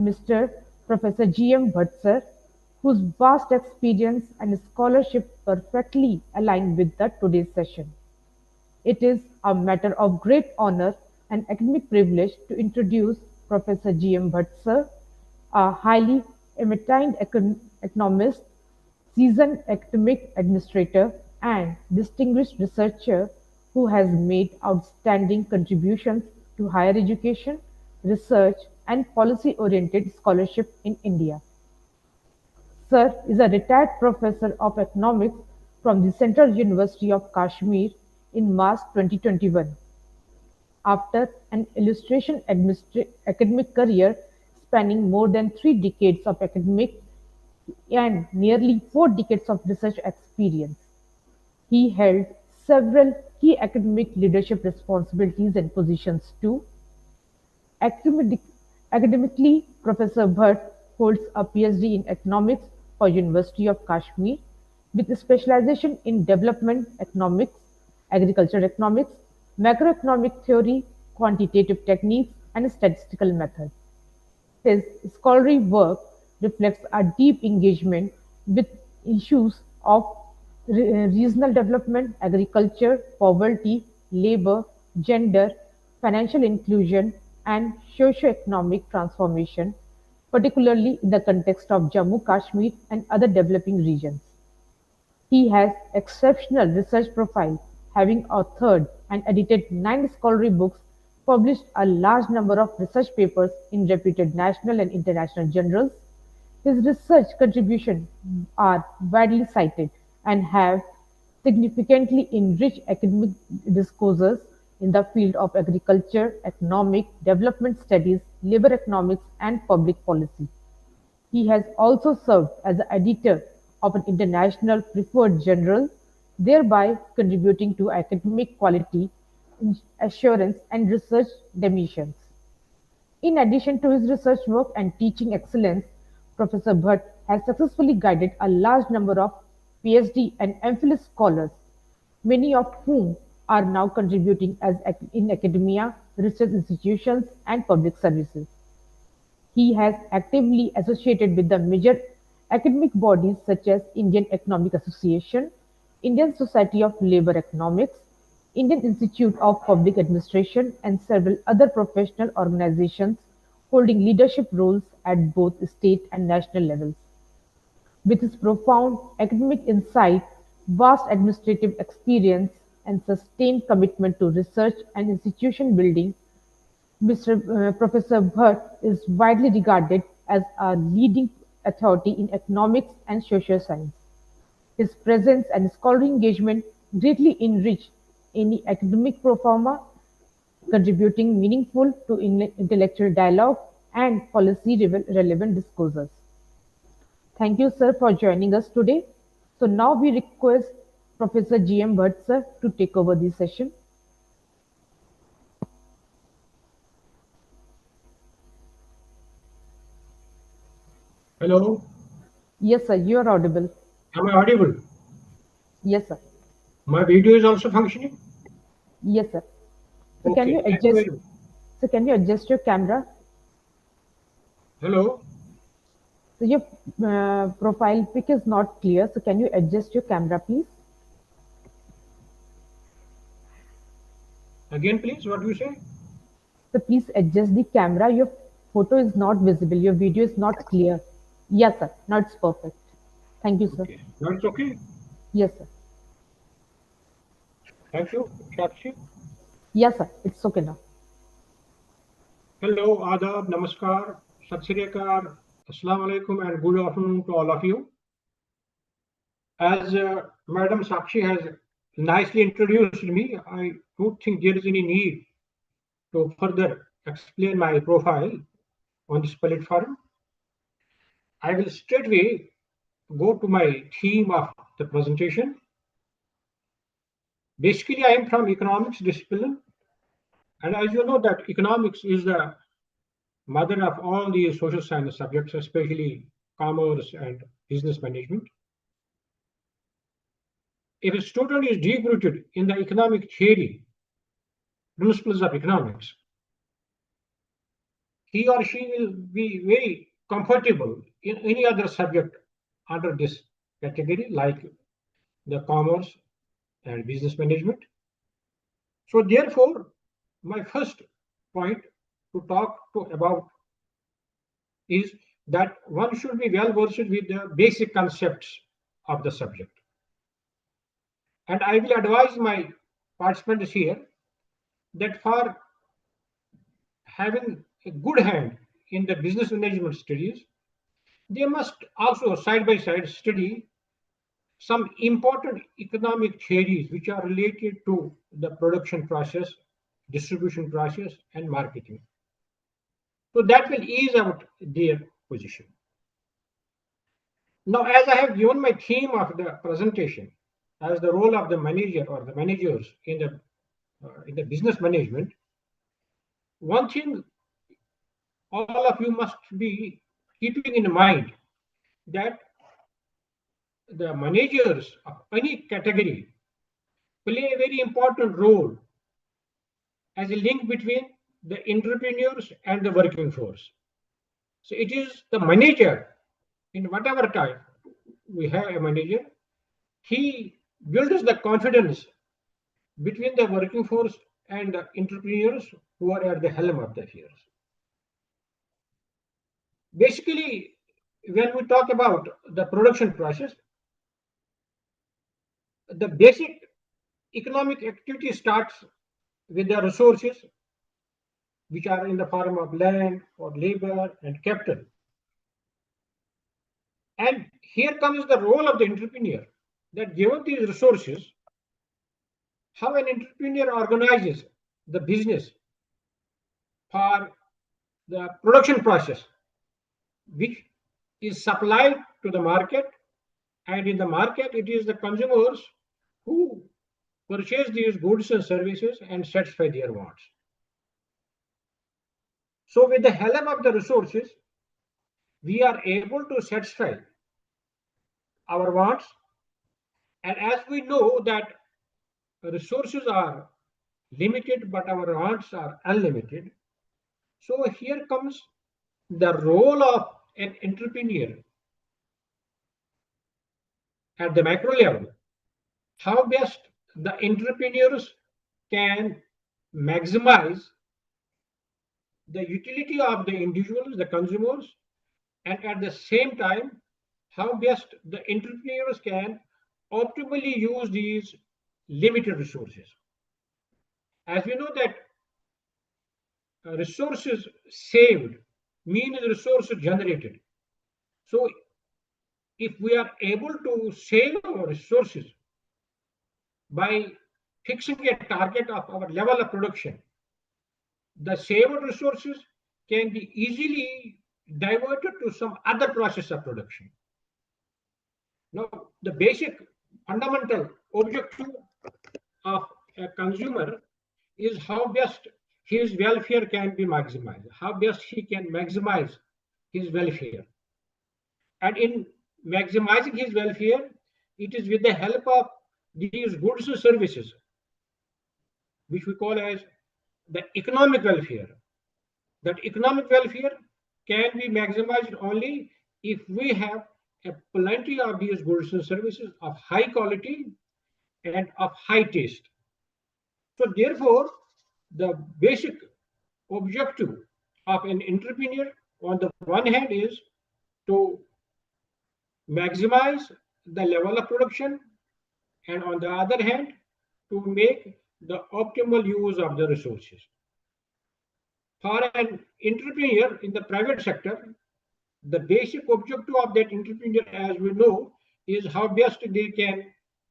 Mr. Professor G.M. Bhatt, whose vast experience and scholarship perfectly align with today's session. It is a matter of great honor and academic privilege to introduce Professor G.M. Bhatt, a highly eminent economist, seasoned academic administrator, and distinguished researcher who has made outstanding contributions to higher education, research, and policy-oriented scholarship in India. Sir is a retired professor of economics from the Central University of Kashmir in March 2021. After an illustration academic career spanning more than 3 decades of academic and nearly 4 decades of research experience, he held several key academic leadership responsibilities and positions too. Academic- Academically, Professor Bhatt holds a PhD in economics for University of Kashmir with specialization in development economics, agricultural economics, macroeconomic theory, quantitative techniques, and statistical methods. His scholarly work reflects a deep engagement with issues of regional development, agriculture, poverty, labor, gender, financial inclusion, and socio-economic transformation, particularly in the context of Jammu Kashmir and other developing regions. He has exceptional research profile, having authored and edited 9 scholarly books, published a large number of research papers in reputed national and international journals. His research contributions are widely cited and have significantly enriched academic discourses in the field of agriculture, economic development studies, labor economics, and public policy. He has also served as the editor of an international preferred journal, thereby contributing to academic quality assurance and research dimensions. In addition to his research work and teaching excellence, Professor Bhatt has successfully guided a large number of PhD and MPhil scholars, many of whom are now contributing in academia, research institutions, and public services. He has actively associated with the major academic bodies such as Indian Economic Association, Indian Society of Labour Economics, Indian Institute of Public Administration, and several other professional organizations holding leadership roles at both state and national levels. With his profound academic insight, vast administrative experience, and sustained commitment to research and institution building, Professor Bhatt is widely regarded as a leading authority in economics and social science. His presence and scholarly engagement greatly enrich any academic pro forma, contributing meaningful to intellectual dialogue and policy relevant discourses. Thank you, sir, for joining us today. So now we request Professor G.M. Bhatt, sir, to take over the session. Hello, Yes, sir, you are audible. am I audible? Yes, sir. My video is also functioning? Yes, sir. So can you Okay, thank you adjust? very much. So can you adjust your camera? Hello, So your profile pic is not clear. So can you adjust your camera, please? again please, what do you say? So please adjust the camera. Your photo is not visible. Your video is not clear. Yes, sir. Now it's perfect. Thank you, sir. Okay, now it's okay. Yes, sir. Thank you, Shakshi. Yes, sir. It's okay now. Hello, Adab, Namaskar, Sat Sri Akal, Assalamu Alaikum, and good afternoon to all of you. As Madam Sakshi has nicely introduced me, I don't think there is any need to further explain my profile on this platform. I will straightway go to my theme of the presentation. Basically, I am from economics discipline, and as you know that economics is the mother of all the social science subjects, especially commerce and business management. If a student is deep rooted in the economic theory, principles of economics, he or she will be very comfortable in any other subject under this category, like the commerce and business management. So therefore, my first point to talk to about is that one should be well versed with the basic concepts of the subject. And I will advise my participants here that for having a good hand in the business management studies, they must also side by side study some important economic theories which are related to the production process, distribution process, and marketing. So that will ease out their position. Now, as I have given my theme of the presentation as the role of the manager or the managers in the business management, one thing all of you must be keeping in mind that the managers of any category play a very important role as a link between the entrepreneurs and the working force. So it is the manager in whatever type we have a manager, he builds the confidence between the working force and the entrepreneurs who are at the helm of the affairs. Basically, when we talk about the production process, the basic economic activity starts with the resources which are in the form of land or labor and capital. And here comes the role of the entrepreneur that given these resources, how an entrepreneur organizes the business for the production process, which is supplied to the market, and in the market, it is the consumers who purchase these goods and services and satisfy their wants. So, with the help of the resources, we are able to satisfy our wants. And as we know that resources are limited, but our wants are unlimited. So here comes the role of an entrepreneur at the macro level. How best the entrepreneurs can maximize the utility of the individuals, the consumers, and at the same time, how best the entrepreneurs can optimally use these limited resources. As we know that resources saved means resources generated. So if we are able to save our resources by fixing a target of our level of production, the saved resources can be easily diverted to some other process of production. Now, the basic fundamental objective of a consumer is how best his welfare can be maximized, how best he can maximize his welfare. And in maximizing his welfare, it is with the help of these goods and services, which we call as the economic welfare. That economic welfare can be maximized only if we have a plenty of these goods and services of high quality and of high taste. So therefore, the basic objective of an entrepreneur on the one hand is to maximize the level of production, and on the other hand, to make the optimal use of the resources. For an entrepreneur in the private sector, the basic objective of that entrepreneur, as we know, is how best they can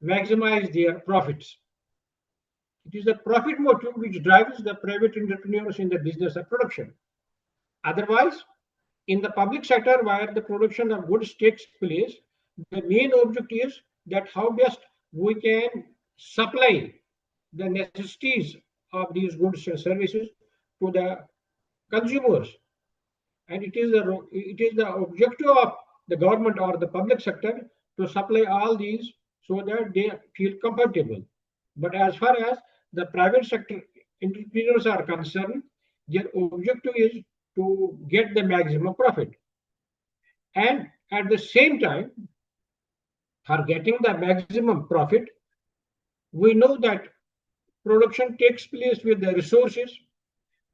maximize their profits. It is the profit motive which drives the private entrepreneurs in the business of production. Otherwise, in the public sector where the production of goods takes place, the main object is that how best we can supply the necessities of these goods and services to the consumers. And it is the objective of the government or the public sector to supply all these so that they feel comfortable. But as far as the private sector entrepreneurs are concerned, their objective is to get the maximum profit. And at the same time, for getting the maximum profit, we know that production takes place with the resources,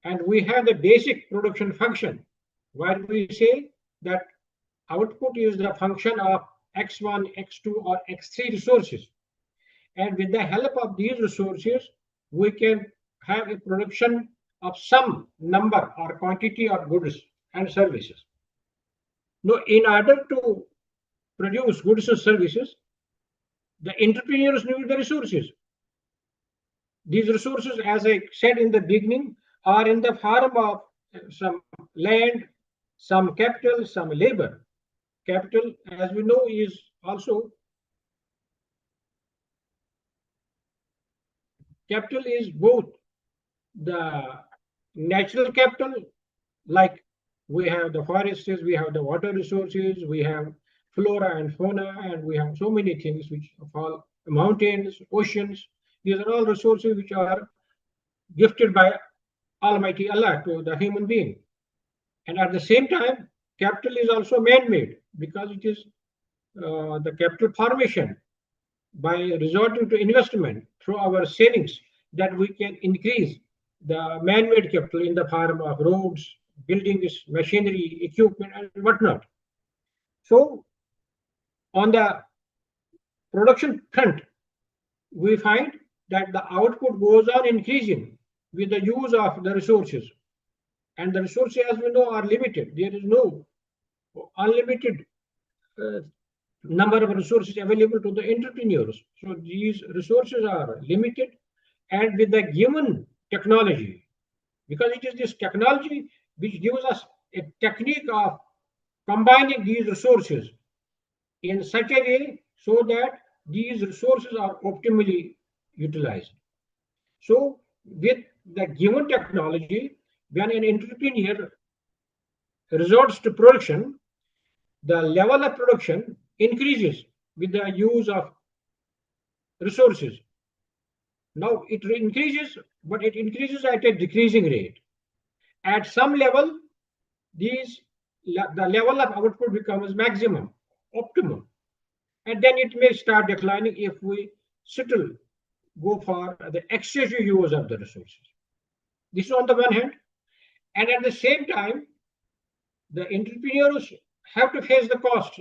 and we have the basic production function where we say that output is the function of x1, x2, or x3 resources. And with the help of these resources, we can have a production of some number or quantity of goods and services. Now, in order to produce goods and services, the entrepreneurs need the resources. These resources, as I said in the beginning, are in the form of some land, some capital, some labor. Capital, as we know, is also capital is both the natural capital, like we have the forests, we have the water resources, we have flora and fauna, and we have so many things which fall mountains, oceans. These are all resources which are gifted by Almighty Allah to the human being. And at the same time, capital is also man-made because it is the capital formation by resorting to investment through our savings that we can increase the man-made capital in the form of roads, buildings, machinery, equipment, and whatnot. So on the production front, we find that the output goes on increasing with the use of the resources. And the resources, as we know, are limited. There is no unlimited number of resources available to the entrepreneurs. So these resources are limited, and with the given technology, because it is this technology which gives us a technique of combining these resources in such a way so that these resources are optimally utilized. So with the given technology, when an entrepreneur resorts to production, the level of production increases with the use of resources. Now it increases, but it increases at a decreasing rate. At some level, the level of output becomes maximum, optimum, and then it may start declining if we still go for the excessive use of the resources. This is on the one hand, and at the same time, the entrepreneurs have to face the costs.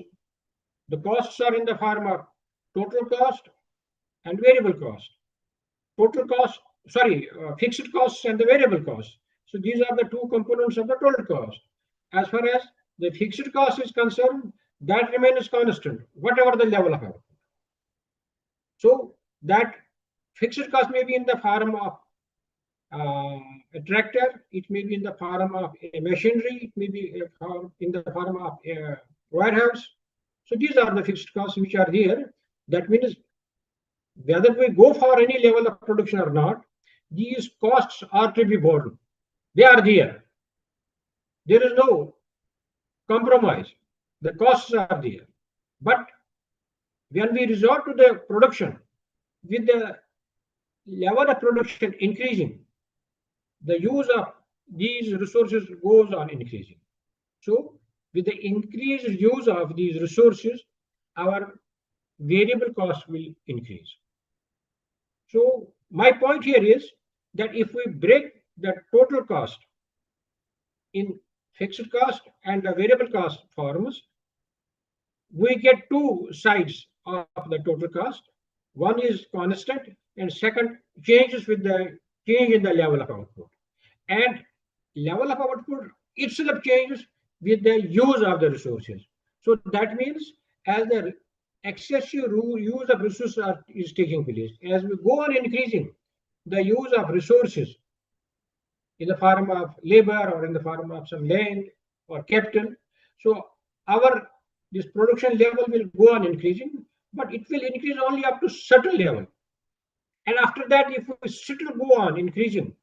The costs are in the form of total cost and variable cost. Total cost, fixed costs and the variable costs. So these are the two components of the total cost. As far as the fixed cost is concerned, that remains constant, whatever the level of output. So that fixed cost may be in the form of a tractor, it may be in the form of a machinery, it may be in the form of a warehouse. So these are the fixed costs which are here. That means whether we go for any level of production or not, these costs are to be borne. They are there. There is no compromise. The costs are there. But when we resort to the production, with the level of production increasing, the use of these resources goes on increasing. So with the increased use of these resources, our variable cost will increase. So my point here is that if we break the total cost in fixed cost and the variable cost forms, we get two sides of the total cost. One is constant, and second changes with the change in the level of output. And level of output itself changes with the use of the resources. So that means as the excessive use of resources is taking place, as we go on increasing the use of resources in the form of labor or in the form of some land or capital, so this production level will go on increasing, but it will increase only up to certain level. And after that, if we still go on increasing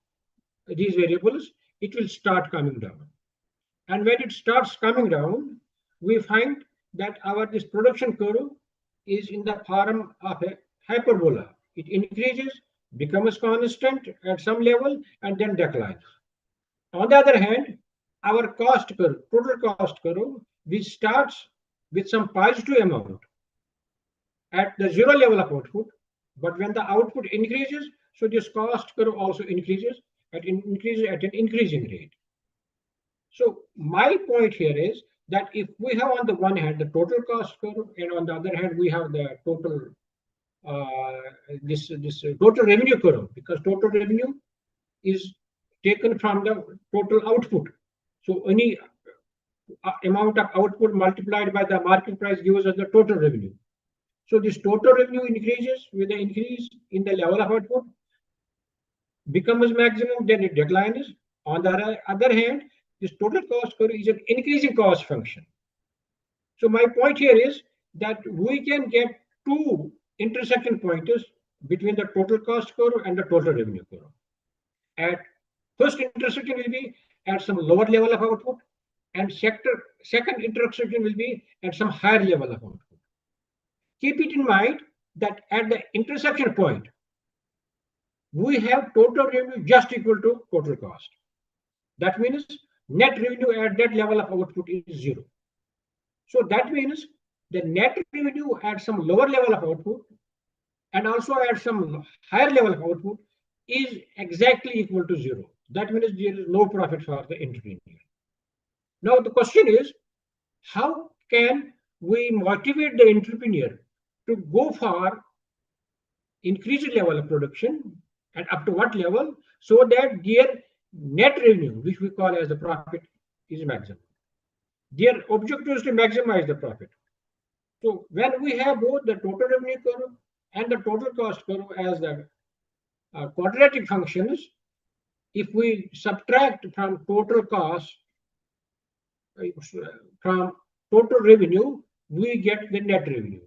these variables, it will start coming down. And when it starts coming down, we find that this production curve is in the form of a hyperbola. It increases, becomes constant at some level, and then declines. On the other hand, our cost curve, total cost curve, which starts with some positive amount at the zero level of output, but when the output increases, so this cost curve also increases at an increasing rate. So my point here is that if we have on the one hand the total cost curve, and on the other hand we have the total this total revenue curve, because total revenue is taken from the total output. So any amount of output multiplied by the market price gives us the total revenue. So this total revenue increases with the increase in the level of output, becomes maximum, then it declines. On the other hand, this total cost curve is an increasing cost function. So my point here is that we can get two intersection points between the total cost curve and the total revenue curve. At first intersection will be at some lower level of output, and second intersection will be at some higher level of output. Keep it in mind that at the intersection point, we have total revenue just equal to total cost. That means net revenue at that level of output is zero. So that means the net revenue at some lower level of output and also at some higher level of output is exactly equal to zero. That means there is no profit for the entrepreneur. Now the question is, how can we motivate the entrepreneur to go for increased level of production, and up to what level, so that their net revenue, which we call as the profit, is maximum. Their objective is to maximize the profit. So when we have both the total revenue curve and the total cost curve as the quadratic functions, if we subtract from total cost, from total revenue, we get the net revenue.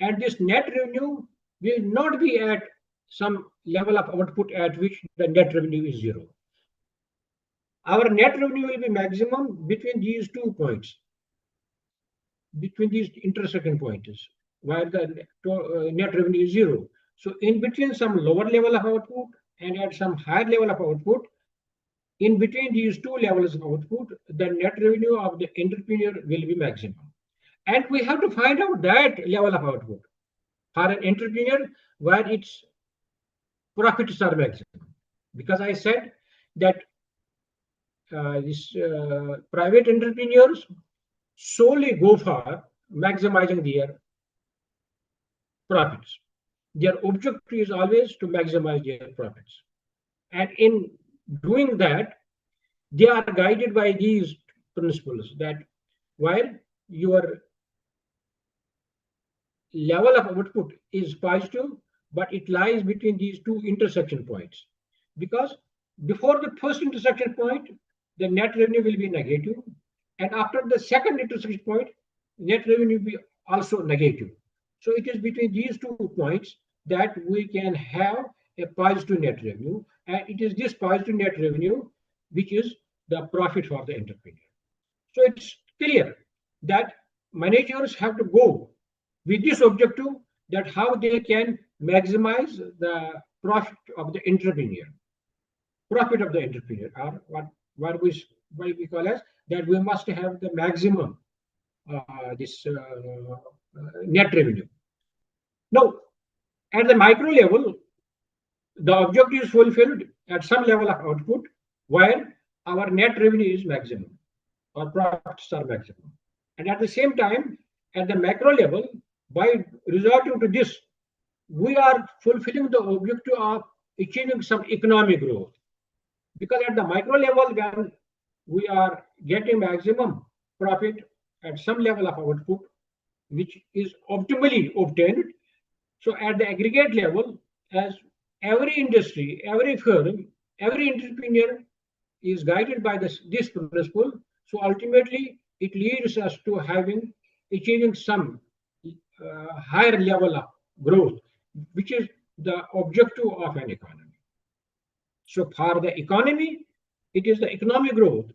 And this net revenue will not be at some level of output at which the net revenue is zero. Our net revenue will be maximum between these 2 points, between these intersection points, where the net revenue is zero. So in between some lower level of output and at some higher level of output, in between these two levels of output, the net revenue of the entrepreneur will be maximum. And we have to find out that level of output for an entrepreneur where its profits are maximum. Because I said that private entrepreneurs solely go for maximizing their profits. Their objective is always to maximize their profits. And in doing that, they are guided by these principles, that while your level of output is positive, but it lies between these two intersection points. Because before the first intersection point, the net revenue will be negative. And after the second intersection point, net revenue will be also negative. So it is between these 2 points that we can have a positive net revenue. And it is this positive net revenue which is the profit for the entrepreneur. So it's clear that managers have to go with this objective, that how they can maximize the profit of the entrepreneur. Profit of the entrepreneur, or what we call as that we must have the maximum net revenue. Now, at the micro level, the objective is fulfilled at some level of output, while our net revenue is maximum, or profits are maximum. And at the same time, at the macro level, by resorting to this, we are fulfilling the objective of achieving some economic growth. Because at the micro level, when we are getting maximum profit at some level of output, which is optimally obtained. So at the aggregate level, as every industry, every firm, every entrepreneur is guided by this principle, so ultimately it leads us to achieving some higher level of growth, which is the objective of an economy. So for the economy, it is the economic growth,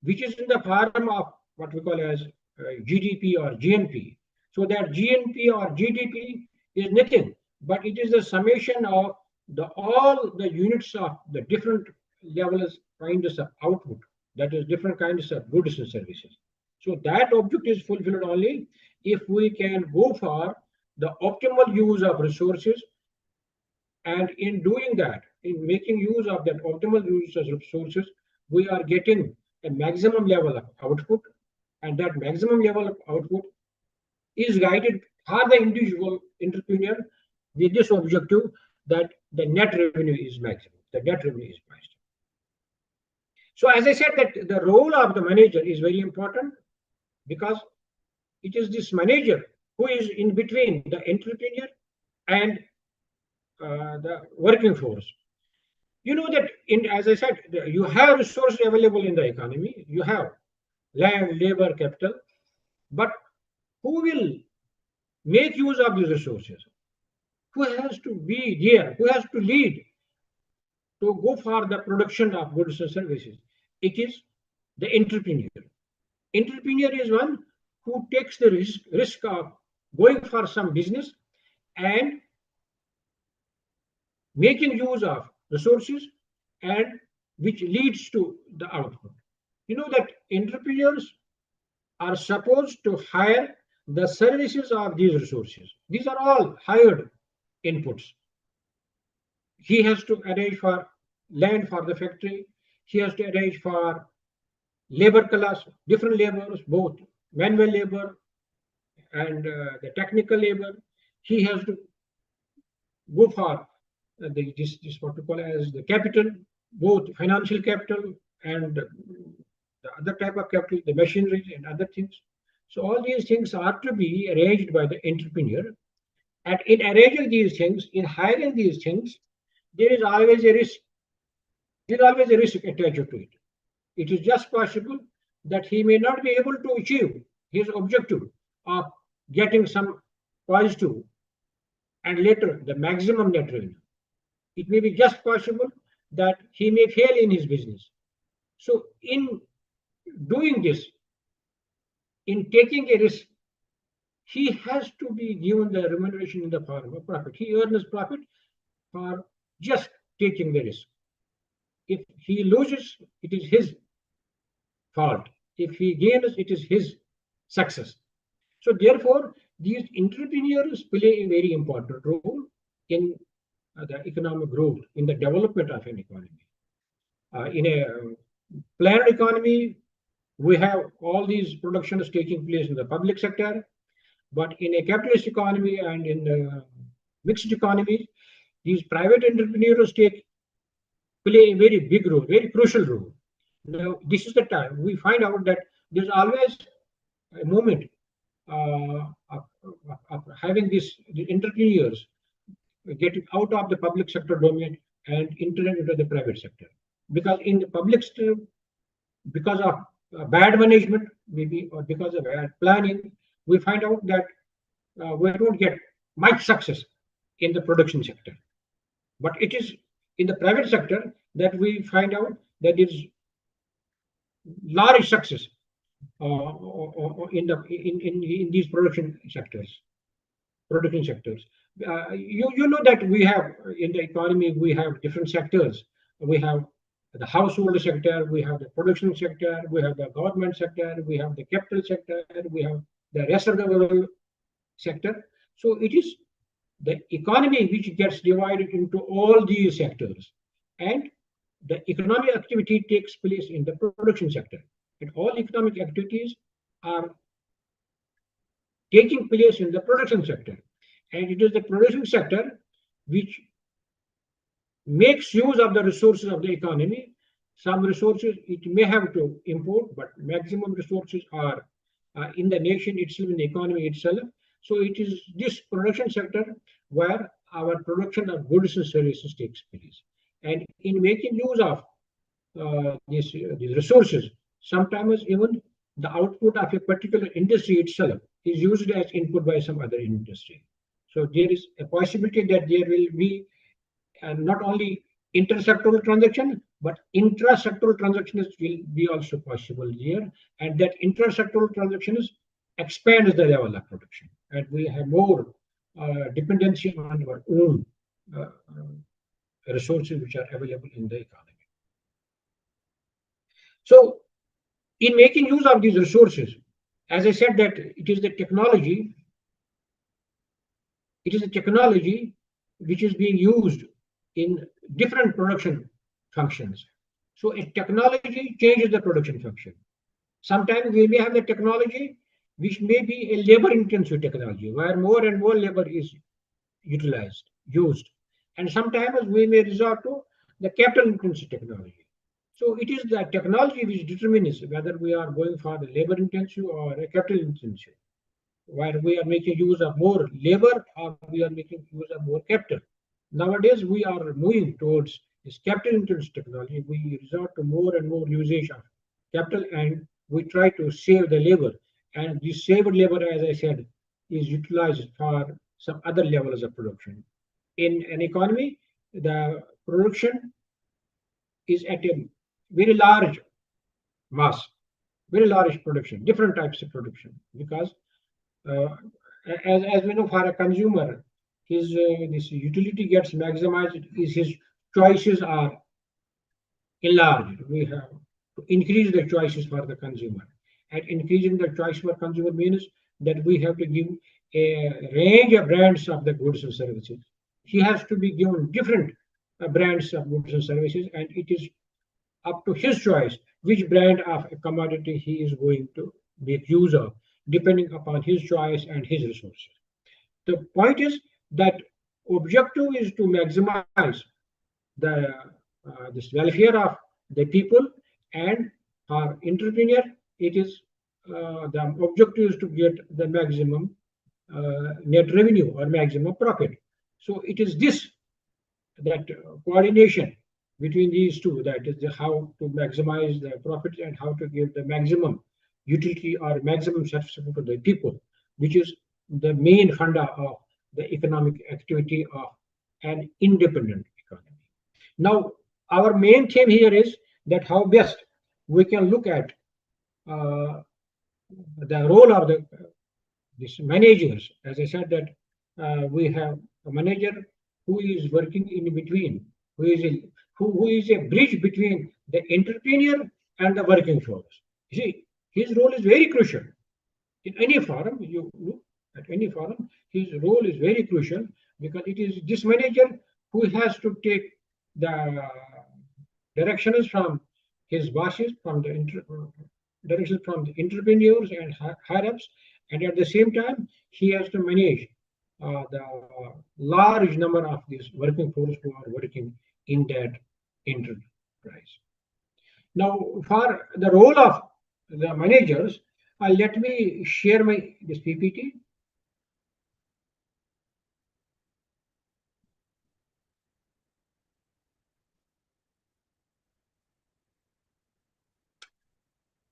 which is in the form of what we call as GDP or GNP. So that GNP or GDP is nothing, but it is the summation of all the units of the different levels kinds of output. that is different kinds of goods and services. So that objective is fulfilled only if we can go for the optimal use of resources, and in doing that, in making use of that optimal use of resources, we are getting a maximum level of output, and that maximum level of output is guided for the individual entrepreneur with this objective that the net revenue is maximum, the net revenue is maximum. So as I said, that the role of the manager is very important, because it is this manager who is in between the entrepreneur and the working force. You know that as I said, you have resources available in the economy. You have land, labor, capital, but who will make use of these resources? Who has to be there? Who has to lead to go for the production of goods and services? It is the entrepreneur. Entrepreneur is one who takes the risk of going for some business and making use of resources, and which leads to the output. You know that entrepreneurs are supposed to hire the services of these resources. These are all hired inputs. He has to arrange for land for the factory. He has to arrange for labor class, different labors, both manual labor and the technical labor. He has to go for this what we call as the capital, both financial capital and the other type of capital, the machinery and other things. So all these things are to be arranged by the entrepreneur. And in arranging these things, in hiring these things, there is always a risk. There is always a risk attached to it. It is just possible that he may not be able to achieve his objective of getting some positive and later the maximum net revenue. It may be just possible that he may fail in his business. So in doing this, in taking a risk, he has to be given the remuneration in the form of profit. He earns profit for just taking the risk. If he loses, it is his fault. If he gains, it is his success. So therefore, these entrepreneurs play a very important role in the economic growth, in the development of an economy. In a planned economy, we have all these productions taking place in the public sector, but in a capitalist economy and in mixed economies, these private entrepreneurs play a very big role, very crucial role. Now, this is the time we find out that there's always a moment of having the entrepreneurs getting out of the public sector domain and enter into the private sector. Because in the public sector, because of bad management, maybe, or because of bad planning, we find out that we don't get much success in the production sector. But it is in the private sector that we find out that there is large success in these production sectors. You know that we have in the economy, we have different sectors. We have the household sector, we have the production sector, we have the government sector, we have the capital sector, we have the rest of the world sector. So it is the economy which gets divided into all these sectors, and the economic activity takes place in the production sector. And all economic activities are taking place in the production sector. And it is the production sector which makes use of the resources of the economy. Some resources it may have to import, but maximum resources are in the nation itself, in the economy itself. So it is this production sector where our production of goods and services takes place. And in making use of these resources, sometimes even the output of a particular industry itself is used as input by some other industry. So there is a possibility that there will be not only intersectoral transaction, but intrasectoral transactions will be also possible here. And that intrasectoral transactions expands the level of production. And we have more dependency on our own resources which are available in the economy. So In making use of these resources, as I said that it is a technology which is being used in different production functions. So a technology changes the production function. Sometimes we may have the technology which may be a labor intensive technology where more and more labor is used. And sometimes we may resort to the capital intensive technology. So it is the technology which determines whether we are going for the labor intensive or a capital intensive, where we are making use of more labor or we are making use of more capital. Nowadays, we are moving towards this capital intensive technology. We resort to more and more usage of capital and we try to save the labor. And this saved labor, as I said, is utilized for some other levels of production. In an economy, the production is at a very large mass, very large production, different types of production, because uh, as we know, for a consumer, his this utility gets maximized. His choices are enlarged. We have to increase the choices for the consumer, and increasing the choice for consumer means that we have to give a range of brands of the goods and services. He has to be given different brands of goods and services, and it is up to his choice which brand of a commodity he is going to make use of, depending upon his choice and his resources. The point is that objective is to maximize the this welfare of the people, and for entrepreneur, it is the objective is to get the maximum net revenue or maximum profit. So it is this that coordination between these two, that is how to maximize the profits and how to give the maximum utility or maximum satisfaction to the people, which is the main funda of the economic activity of an independent economy. Now, our main theme here is that how best we can look at uh, the role of the these managers. As I said that we have a manager who is working in between, who is a bridge between the entrepreneur and the working force. You see, his role is very crucial. In any forum, you look at any forum, his role is very crucial because it is this manager who has to take the directions from his bosses, from the directions from the entrepreneurs and higher ups, and at the same time, he has to manage the large number of these working force who are working in that enterprise. Now, for the role of the managers, let me share my this PPT.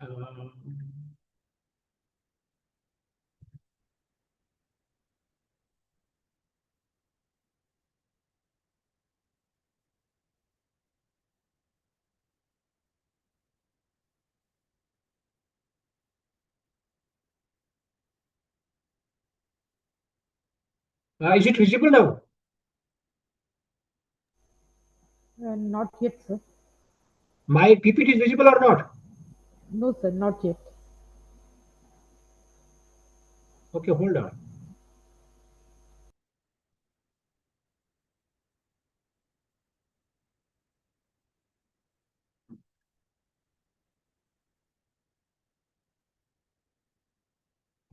Um, is it visible now? Not yet, sir. My PPT is visible or not? No, sir, not yet. Okay, hold on.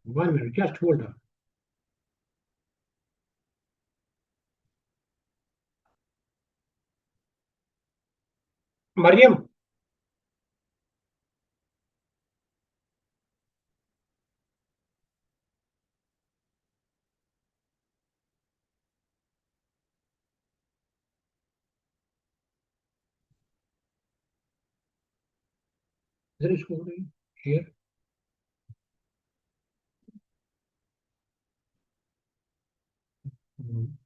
One minute, just hold on. Mariam, there is something here.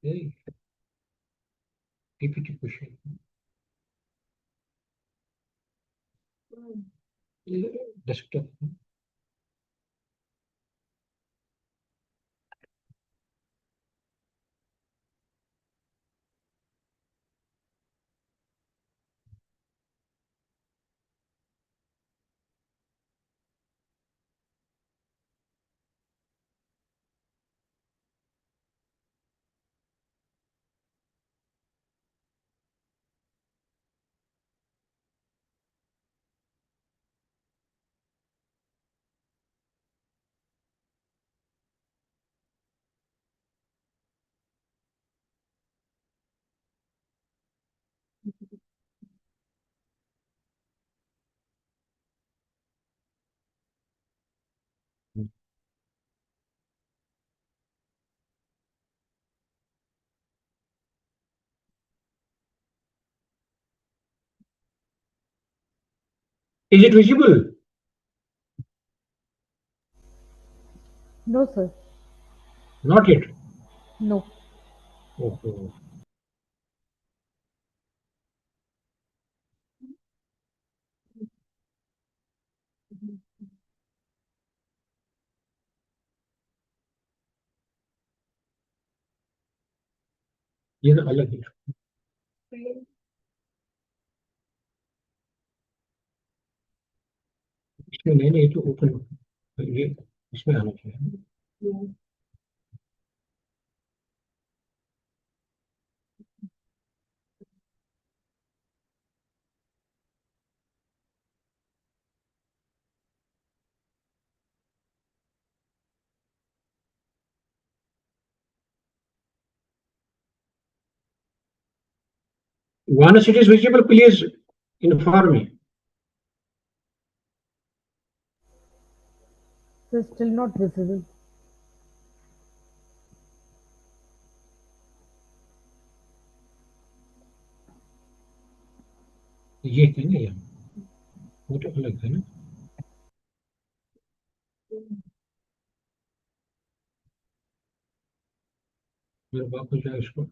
Okay. PPT question. Desktop. Is it visible? No, sir. Not yet. No. Oh, oh. ये तो अलग है। इसमें नहीं नहीं, तो open ये इसमें आना चाहिए। Once it is visible, please inform me. Sir, still not visible. ये है ना, ये वो तो अलग है ना। मेरे वापस जाए इसको।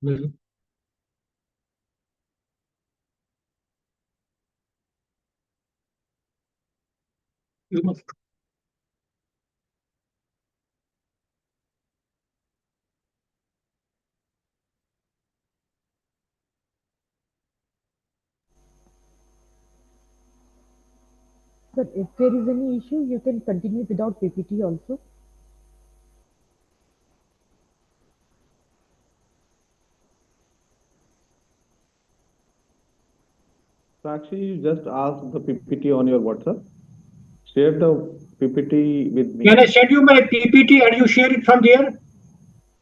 मैं ये मत। Sir, if there is any issue, you can continue without PPT also. Sakshi, just ask the PPT on your WhatsApp. Share the PPT with Can me. I send you my PPT and you share it from there?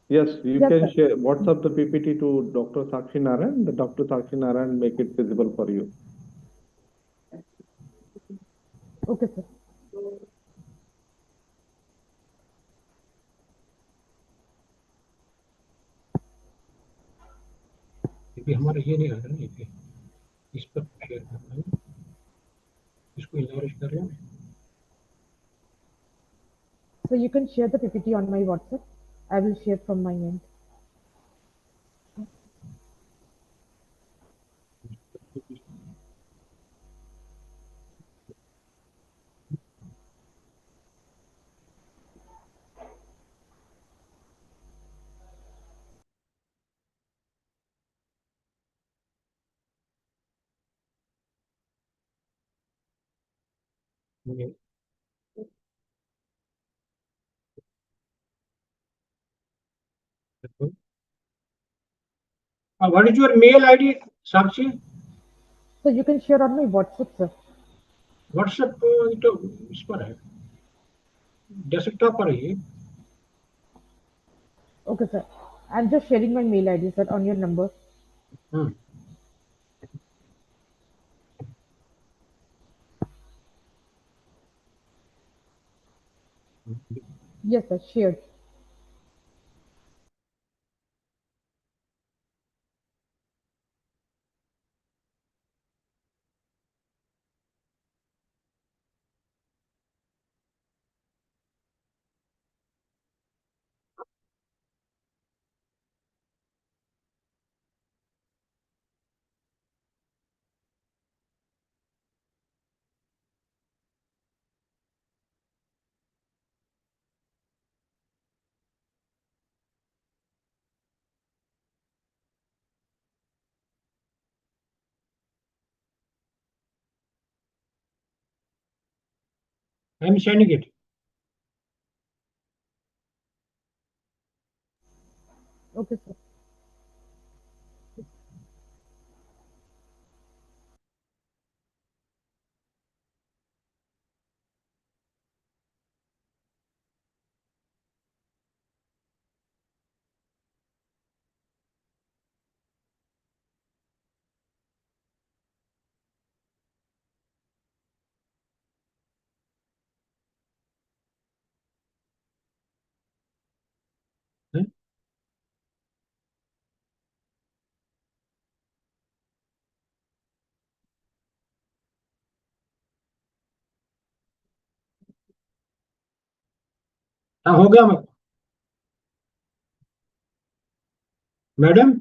Yes, you Yes, can sir. share WhatsApp the PPT to Dr. Sakshi Narayan. The Dr. Sakshi Narayan make it visible for you. Okay, sir. क्योंकि हमारा ये नहीं आ रहा ना, ये इस पर share करना है। इसको इनलार्ज कर रहा हूँ। So you can share the PPT on my WhatsApp. I will share from my end. What is your mail ID, Sakshi? So you can share on my WhatsApp, sir. WhatsApp तो इस पर है, desktop पर है ये। Okay, sir. I'm just sharing my mail ID, sir, on your number. Hmm, Yes, sir. Shared. I am sending it. Okay, sir. हाँ हो गया madam,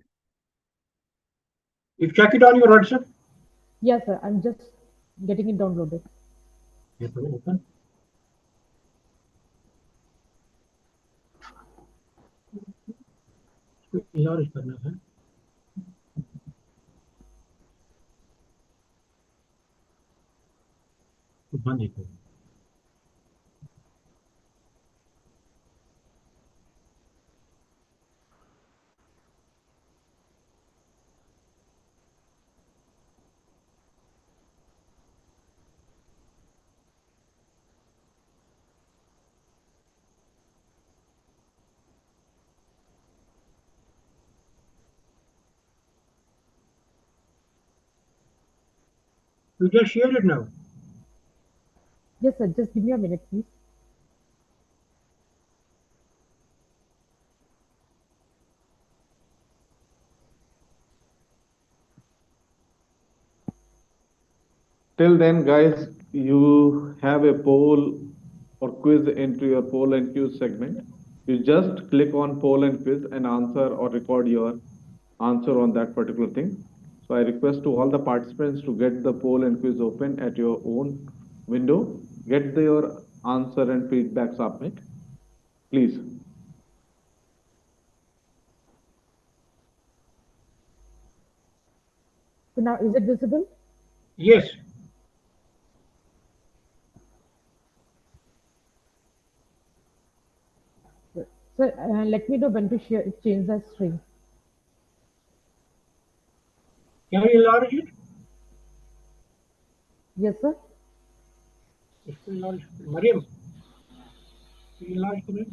you check it on your WhatsApp. Yes, sir. I'm just getting it downloaded. ये तो open. इसको और करना है. तो बंद ही करो. You just share it now. Yes, sir. Just give me a minute, please. Till then, guys, you have a poll or quiz into your poll and quiz segment. You just click on poll and quiz and answer or record your answer on that particular thing. So I request to all the participants to get the poll and quiz open at your own window. Get your answer and feedback submit, please. So now, is it visible? Yes. Sir, let me know when to change the screen. Can you enlarge it? Yes, sir. इसको enlarge. Mariam, enlarge करें.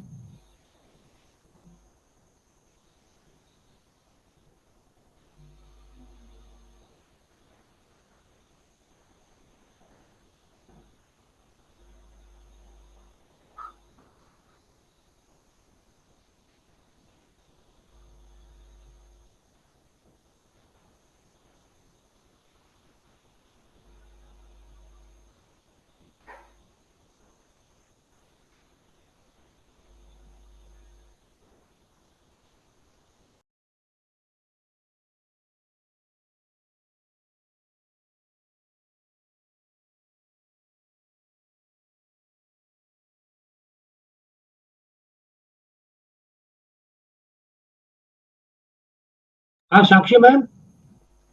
हाँ साक्षी ma'am,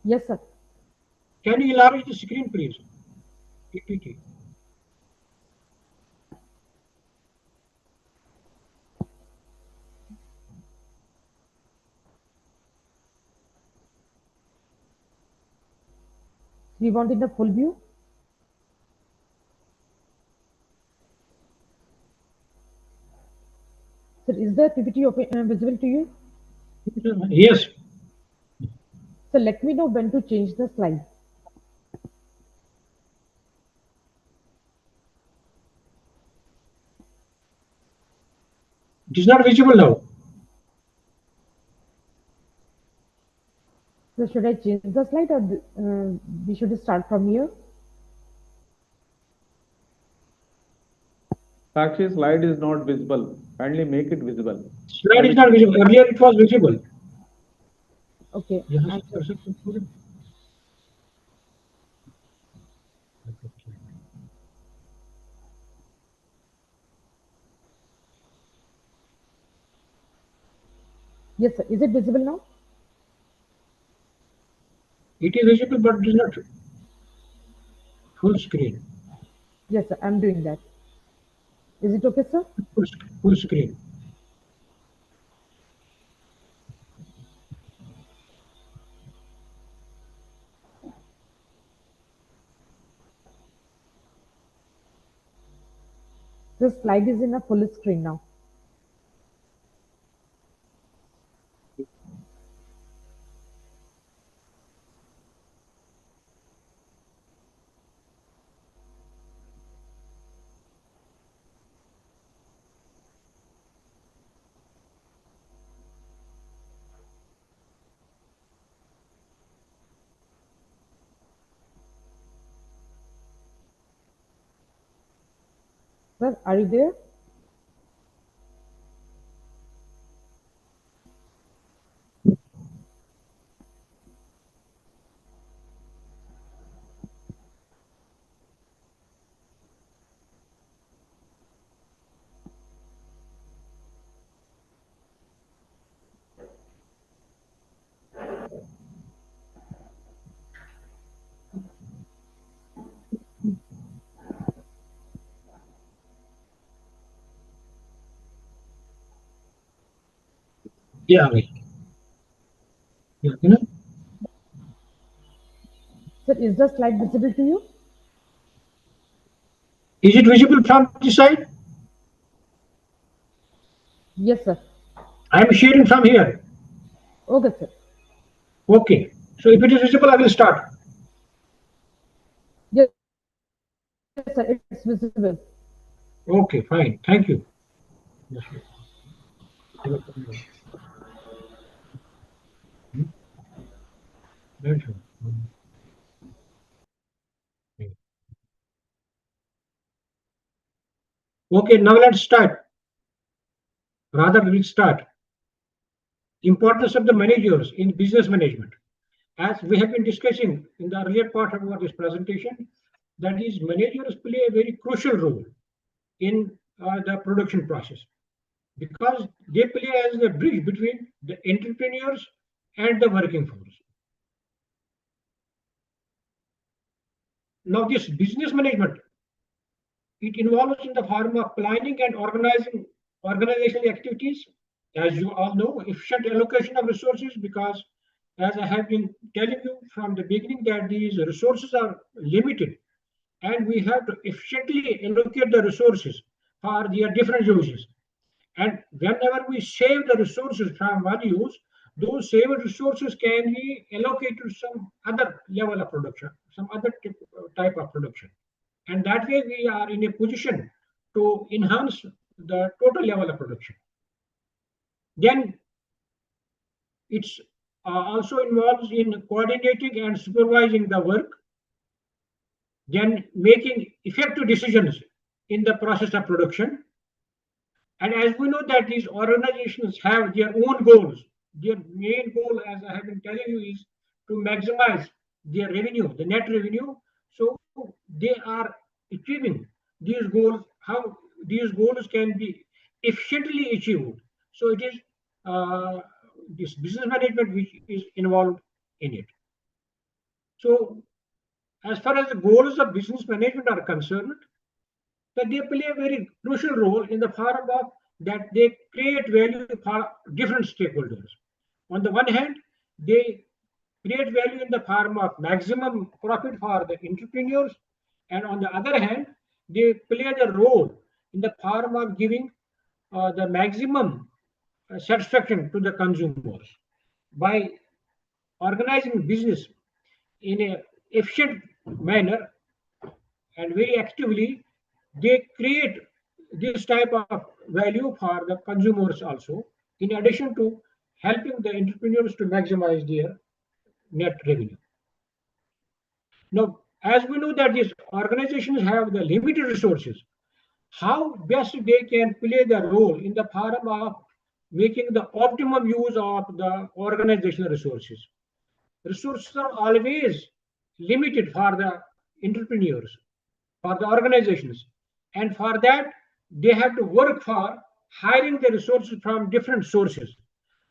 Yes, sir. can you enlarge the screen please? PPT. We want in the full view. Sir, is the PPT visible to you? Yes. So let me know when to change the slide. It is not visible now. So should I change the slide, or we should start from here? Sakshi, slide is not visible. Kindly make it visible. Slide is not visible. Earlier it was visible. Okay. यहाँ I'm से कर सकते हैं पूरे. Yes, sir. Is it visible now? It is visible, but it is not full screen. Yes, sir. I'm doing that. Is it okay, sir? Full screen. The slide is in a full screen now. Sir, are you there? Yeah, right. Yeah, you know, Sir, is the slide visible to you? is it visible from this side? Yes, sir. I am sharing from here. Okay, sir. Okay. So if it is visible, I will start. Yes, sir, it's visible. Okay, fine. Thank you. Yes, sir. Okay, now let's start. Rather, we'll start. Importance of the managers in business management. As we have been discussing in the earlier part of this presentation, that is, managers play a very crucial role in the production process because they play as the bridge between the entrepreneurs and the working force. Now, this business management, it involves in the form of planning and organizing organizational activities. As you all know, efficient allocation of resources, because as I have been telling you from the beginning that these resources are limited and we have to efficiently allocate the resources for their different uses. And whenever we save the resources from one use, those saved resources can be allocated to some other level of production, some other type of production. And that way we are in a position to enhance the total level of production. Then it's also involves in coordinating and supervising the work, then making effective decisions in the process of production. And as we know that these organizations have their own goals, their main goal, as I have been telling you, is to maximize their revenue, the net revenue. So they are achieving these goals. How these goals can be efficiently achieved. So it is this business management which is involved in it. So as far as the goals of business management are concerned, that they play a very crucial role in the form of that they create value for different stakeholders. On the one hand, they create value in the form of maximum profit for the entrepreneurs, and on the other hand, they play the role in the form of giving the maximum satisfaction to the consumers by organizing business in a efficient manner and very actively. They create this type of value for the consumers also, in addition to helping the entrepreneurs to maximize their net revenue. Now, as we know that these organizations have the limited resources, how best they can play the role in the form of making the optimum use of the organizational resources. Resources are always limited for the entrepreneurs, for the organizations. And for that, they have to work for hiring the resources from different sources.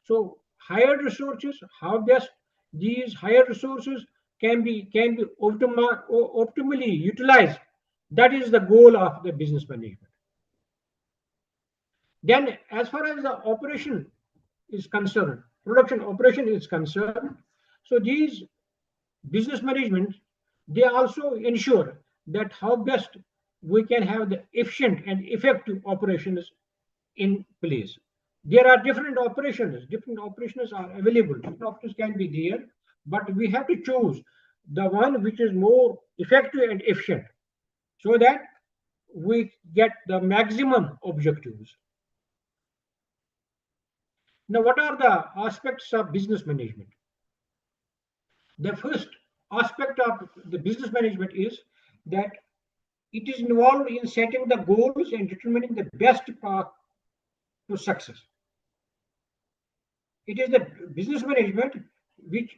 So hired resources, how best these hired resources can be optimally utilized. That is the goal of the business management. Then, as far as the operation is concerned, production operation is concerned, so these business management, they also ensure that how best we can have the efficient and effective operations in place. There are different operations are available, different options can be there, but we have to choose the one which is more effective and efficient so that we get the maximum objectives. Now, what are the aspects of business management? The first aspect of the business management is that it is involved in setting the goals and determining the best path to success. It is the business management which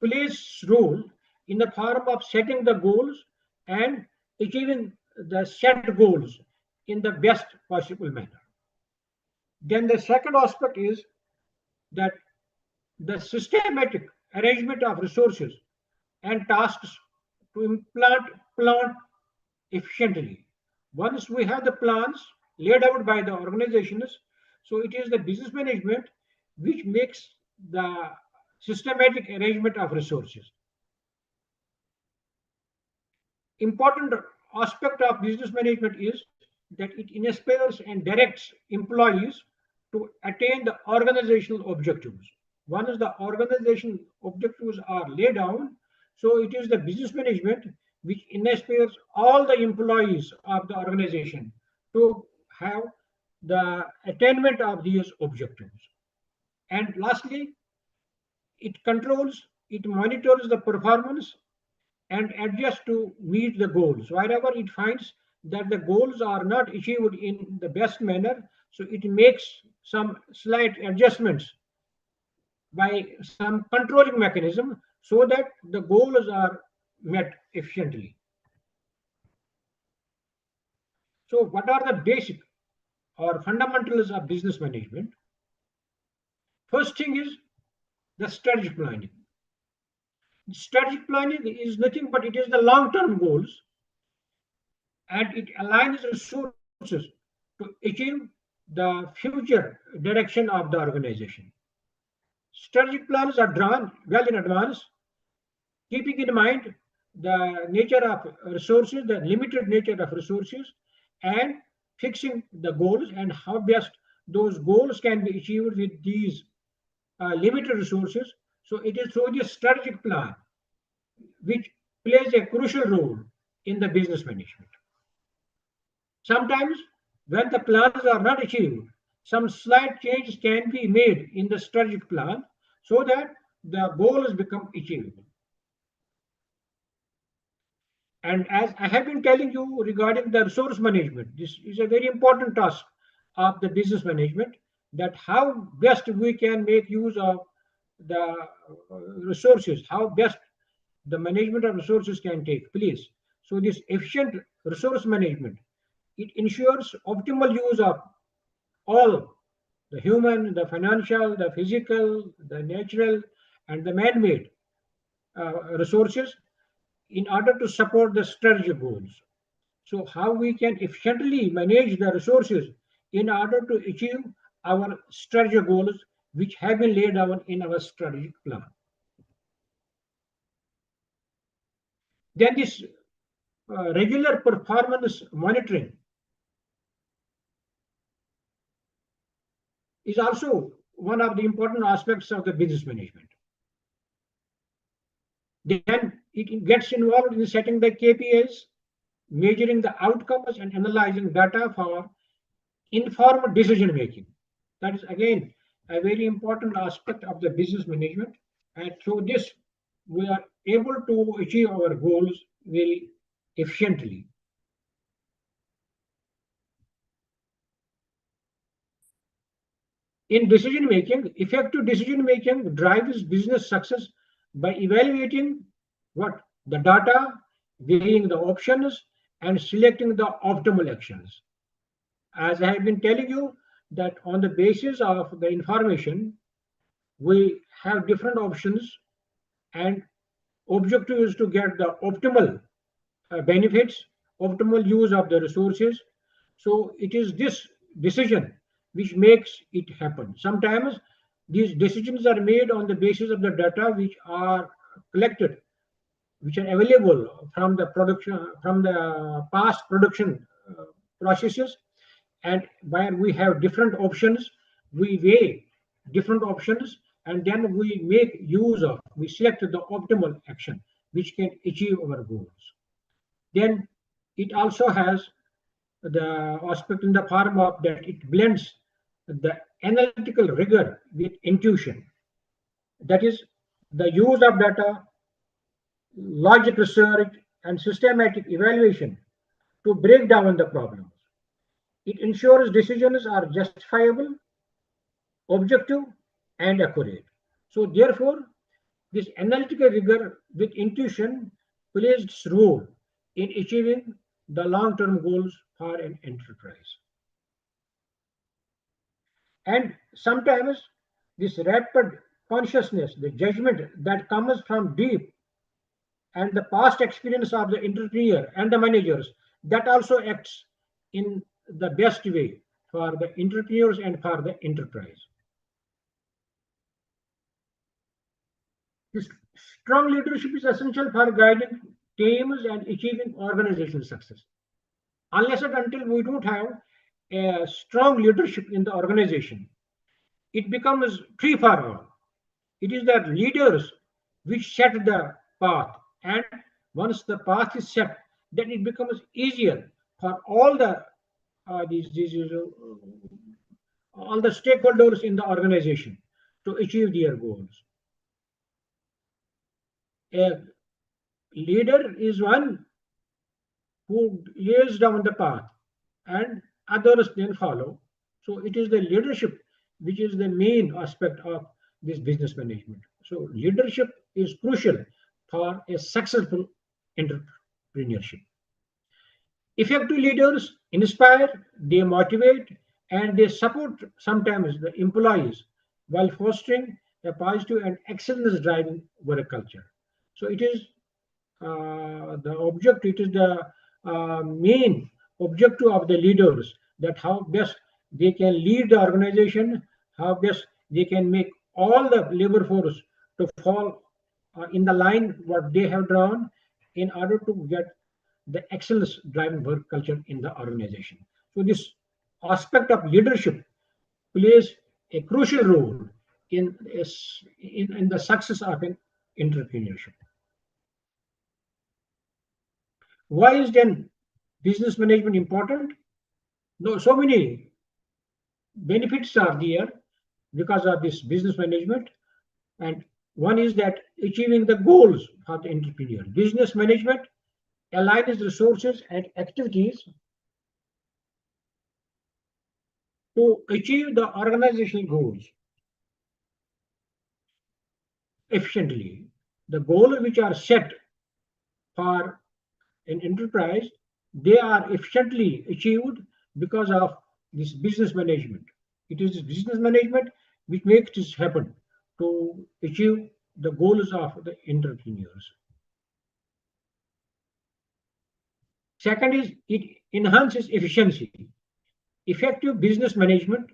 plays role in the form of setting the goals and achieving the set goals in the best possible manner. Then the second aspect is that the systematic arrangement of resources and tasks to implement plan efficiently. Once we have the plans laid out by the organizations, so it is the business management which makes the systematic arrangement of resources. Important aspect of business management is that it inspires and directs employees to attain the organizational objectives. Once the organization objectives are laid down, so it is the business management which inspires all the employees of the organization to have the attainment of these objectives. And lastly, it controls, it monitors the performance and adjust to meet the goals. Wherever it finds that the goals are not achieved in the best manner, so it makes some slight adjustments by some controlling mechanism so that the goals are met efficiently. So what are the basic or fundamentals of business management? First thing is the strategic planning. Strategic planning is nothing but it is the long-term goals, and it aligns resources to achieve the future direction of the organization. Strategic plans are drawn well in advance, keeping in mind the nature of resources, the limited nature of resources, and fixing the goals and how best those goals can be achieved with these limited resources. So it is through this strategic plan which plays a crucial role in the business management. Sometimes, when the plans are not achieved, some slight changes can be made in the strategic plan so that the goals become achievable. And as I have been telling you regarding the resource management, this is a very important task of the business management, that how best we can make use of the resources, how best the management of resources can take place. So this efficient resource management, it ensures optimal use of all the human, the financial, the physical, the natural, and the man-made resources in order to support the strategic goals. So how we can efficiently manage the resources in order to achieve our strategic goals which have been laid down in our strategic plan. Then this regular performance monitoring is also one of the important aspects of the business management. Then it gets involved in setting the KPIs, measuring the outcomes, and analyzing data for informed decision making. That is again a very important aspect of the business management. And through this, we are able to achieve our goals very efficiently. In decision making, effective decision making drives business success by evaluating what the data, weighing the options, and selecting the optimal actions. As I have been telling you, that on the basis of the information, we have different options, and objective is to get the optimal benefits, optimal use of the resources. So it is this decision which makes it happen. Sometimes these decisions are made on the basis of the data which are collected, which are available from the production, from the past production processes, and where we have different options, we weigh different options, and then we make use of, we select the optimal action which can achieve our goals. Then it also has the aspect in the form of that it blends the analytical rigor with intuition. That is the use of data, logic research, and systematic evaluation to break down the problems. It ensures decisions are justifiable, objective, and accurate. So therefore, this analytical rigor with intuition plays its role in achieving the long-term goals for an enterprise. And sometimes this rapid consciousness, the judgment that comes from deep and the past experience of the entrepreneur and the managers, that also acts in the best way for the entrepreneurs and for the enterprise. This strong leadership is essential for guiding teams and achieving organizational success. Unless and until we don't have a strong leadership in the organization, it becomes free for all. It is the leaders which set the path, and once the path is set, then it becomes easier for all the all the stakeholders in the organization to achieve their goals. A leader is one who lays down the path and others then follow. So it is the leadership which is the main aspect of this business management. So leadership is crucial for a successful entrepreneurship. Effective leaders inspire, they motivate, and they support sometimes the employees while fostering a positive and excellence driving work culture. So it is it is the main objective of the leaders that how best they can lead the organization, how best they can make all the labor force to fall in the line what they have drawn in order to get the excellence driving work culture in the organization. So this aspect of leadership plays a crucial role in, in the success of an entrepreneurship. Why is then business management important? No, so many benefits are there because of this business management. And one is that achieving the goals for the entrepreneur. Business management aligns resources and activities to achieve the organizational goals efficiently. The goals which are set for an enterprise, they are efficiently achieved because of this business management. It is business management which makes this happen to achieve the goals of the entrepreneurs. Second is it enhances efficiency. Effective business management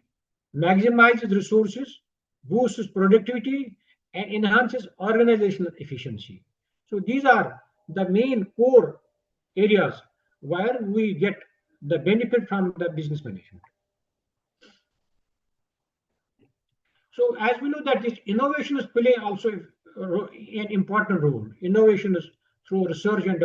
maximizes resources, boosts productivity, and enhances organizational efficiency. So these are the main core areas where we get the benefit from the business management. So as we know that this innovation is play also an important role. Innovation is through research and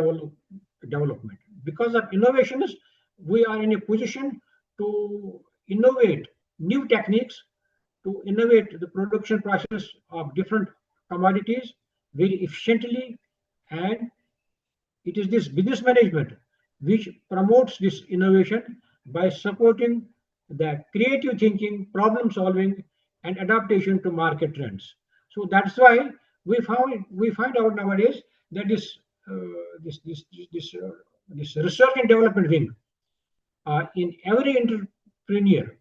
development. Because of innovations, we are in a position to innovate new techniques, to innovate the production process of different commodities very efficiently, and it is this business management which promotes this innovation by supporting the creative thinking, problem solving, and adaptation to market trends. So that's why we find out nowadays that this research and development wing in every entrepreneur,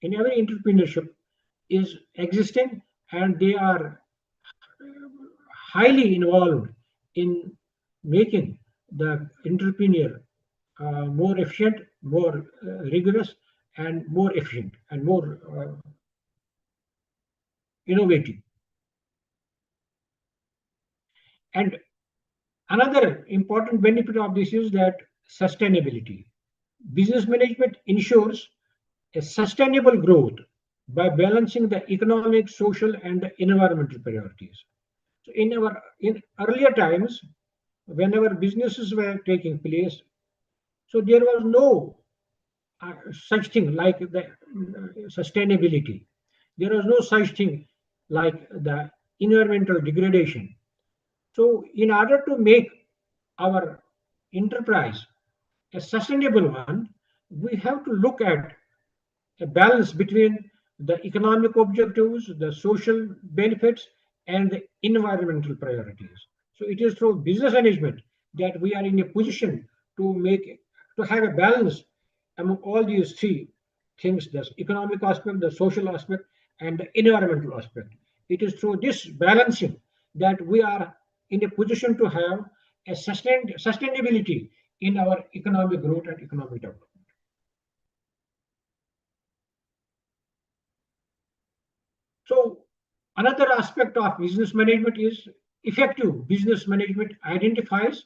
in every entrepreneurship is existing, and they are highly involved in making the entrepreneur more efficient, more rigorous, and more efficient and more innovative. And another important benefit of this is that sustainability. Business management ensures a sustainable growth by balancing the economic, social, and the environmental priorities. So in earlier times, whenever businesses were taking place, so there was no such thing like the sustainability. There was no such thing like the environmental degradation. So in order to make our enterprise a sustainable one, we have to look at a balance between the economic objectives, the social benefits, and the environmental priorities. So it is through business management that we are in a position to have a balance among all these three things: the economic aspect, the social aspect, and the environmental aspect. It is through this balancing that we are in a position to have a sustainability in our economic growth and economic development. So Another aspect of business management is effective business management identifies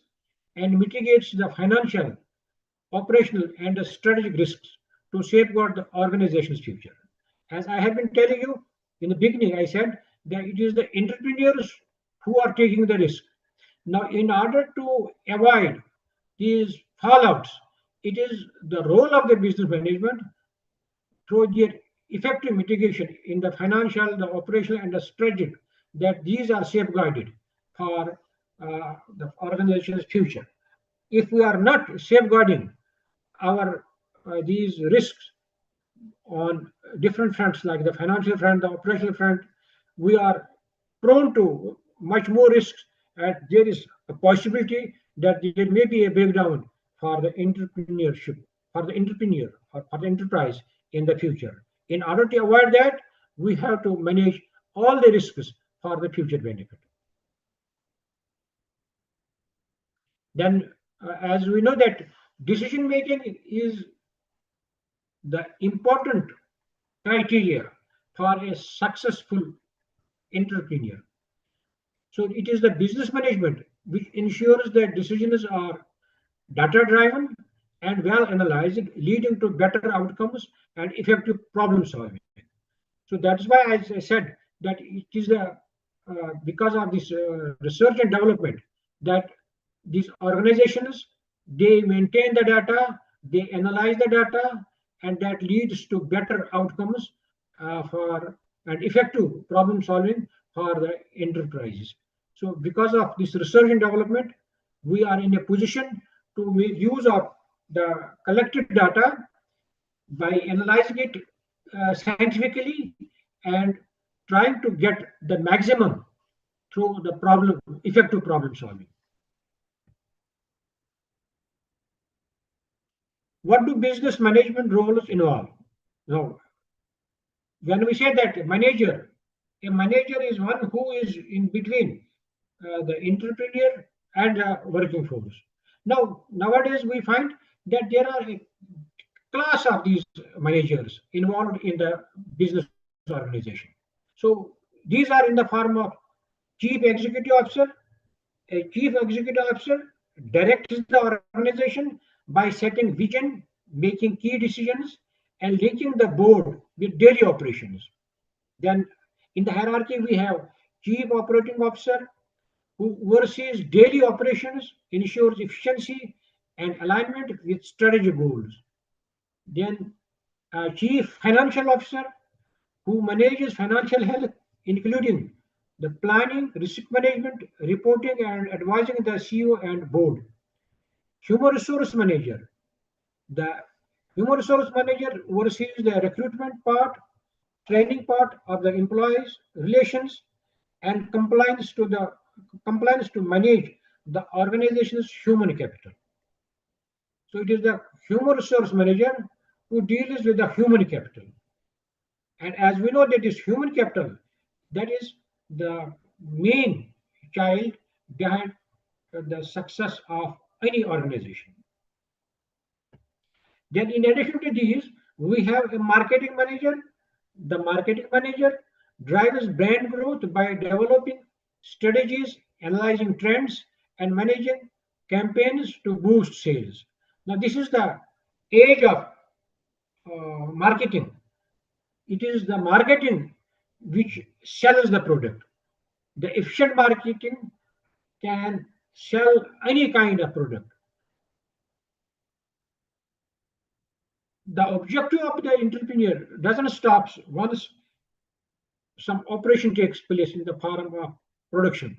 and mitigates the financial, operational, and strategic risks to safeguard the organization's future. As I have been telling you in the beginning, I said that it is the entrepreneurs who are taking the risk. Now, in order to avoid these fallouts, it is the role of the business management through their effective mitigation in the financial, the operational, and the strategic, that these are safeguarded for the organization's future. If we are not safeguarding our these risks on different fronts, like the financial front, the operational front, we are prone to much more risks, and there is a possibility that there may be a breakdown for the entrepreneurship, for the entrepreneur, or for the enterprise in the future. In order to avoid that, we have to manage all the risks for the future benefit. Then, as we know that decision making is the important criteria for a successful entrepreneur. So it is the business management which ensures that decisions are data driven and well analyzed, leading to better outcomes and effective problem solving. So that's why I said that it is because of this research and development that these organizations, they maintain the data, they analyze the data, and that leads to better outcomes for and effective problem solving for the enterprises. So because of this research and development, we are in a position to make use of the collected data by analyzing it scientifically and trying to get the maximum through the effective problem solving. What do business management roles involve? Now, when we say that a manager is one who is in between the entrepreneur and the working force. Now, nowadays we find that there are a class of these managers involved in the business organization. So these are in the form of chief executive officer. A chief executive officer directs the organization by setting vision, making key decisions, and linking the board with daily operations. Then in the hierarchy, we have chief operating officer who oversees daily operations, ensures efficiency and alignment with strategy goals. Then chief financial officer who manages financial health, including the planning, risk management, reporting, and advising the CEO and board. Human resource manager. The human resource manager oversees the recruitment part, training part of the employees, relations, and compliance to manage the organization's human capital. So it is the human resource manager who deals with the human capital. And as we know that this human capital, that is the main child behind the success of any organization. Then in addition to these, we have a marketing manager. The marketing manager drives brand growth by developing strategies, analyzing trends, and managing campaigns to boost sales. Now, this is the age of marketing. It is the marketing which sells the product. The efficient marketing can sell any kind of product. The objective of the entrepreneur doesn't stop once some operation takes place in the form of production.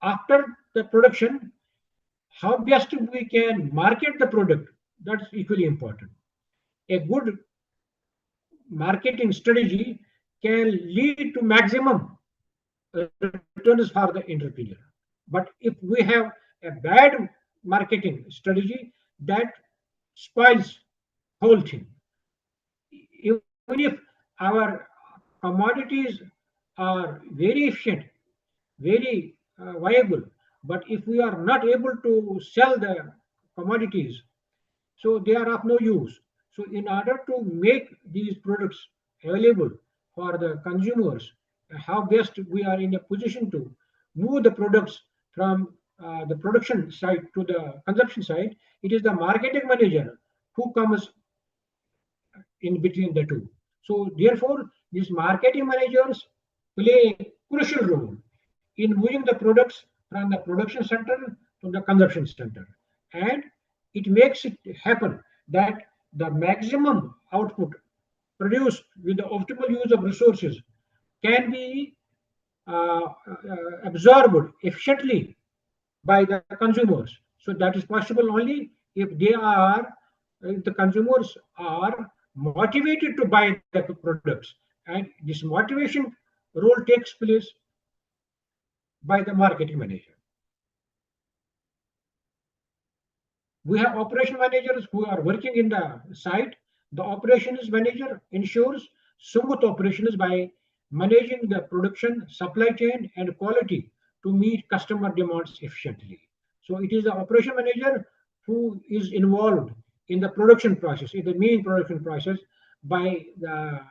After the production, how best we can market the product, that's equally important. A good marketing strategy can lead to maximum returns for the entrepreneur. But if we have a bad marketing strategy, that spoils whole thing. Even if our commodities are very efficient, very viable, but if we are not able to sell the commodities, so they are of no use. So in order to make these products available for the consumers, how best we are in a position to move the products from the production side to the consumption side. It is the marketing manager who comes in between the two. So therefore, these marketing managers play a crucial role in moving the products from the production center to the consumption center. And it makes it happen that the maximum output produced with the optimal use of resources can be absorbed efficiently by the consumers. So that is possible only if the consumers are motivated to buy the products, and this motivation role takes place by the marketing manager. We have operation managers who are working in the site. The operations manager ensures smooth operations by managing the production, supply chain, and quality to meet customer demands efficiently. So it is the operation manager who is involved in the production process, in the main production process, by the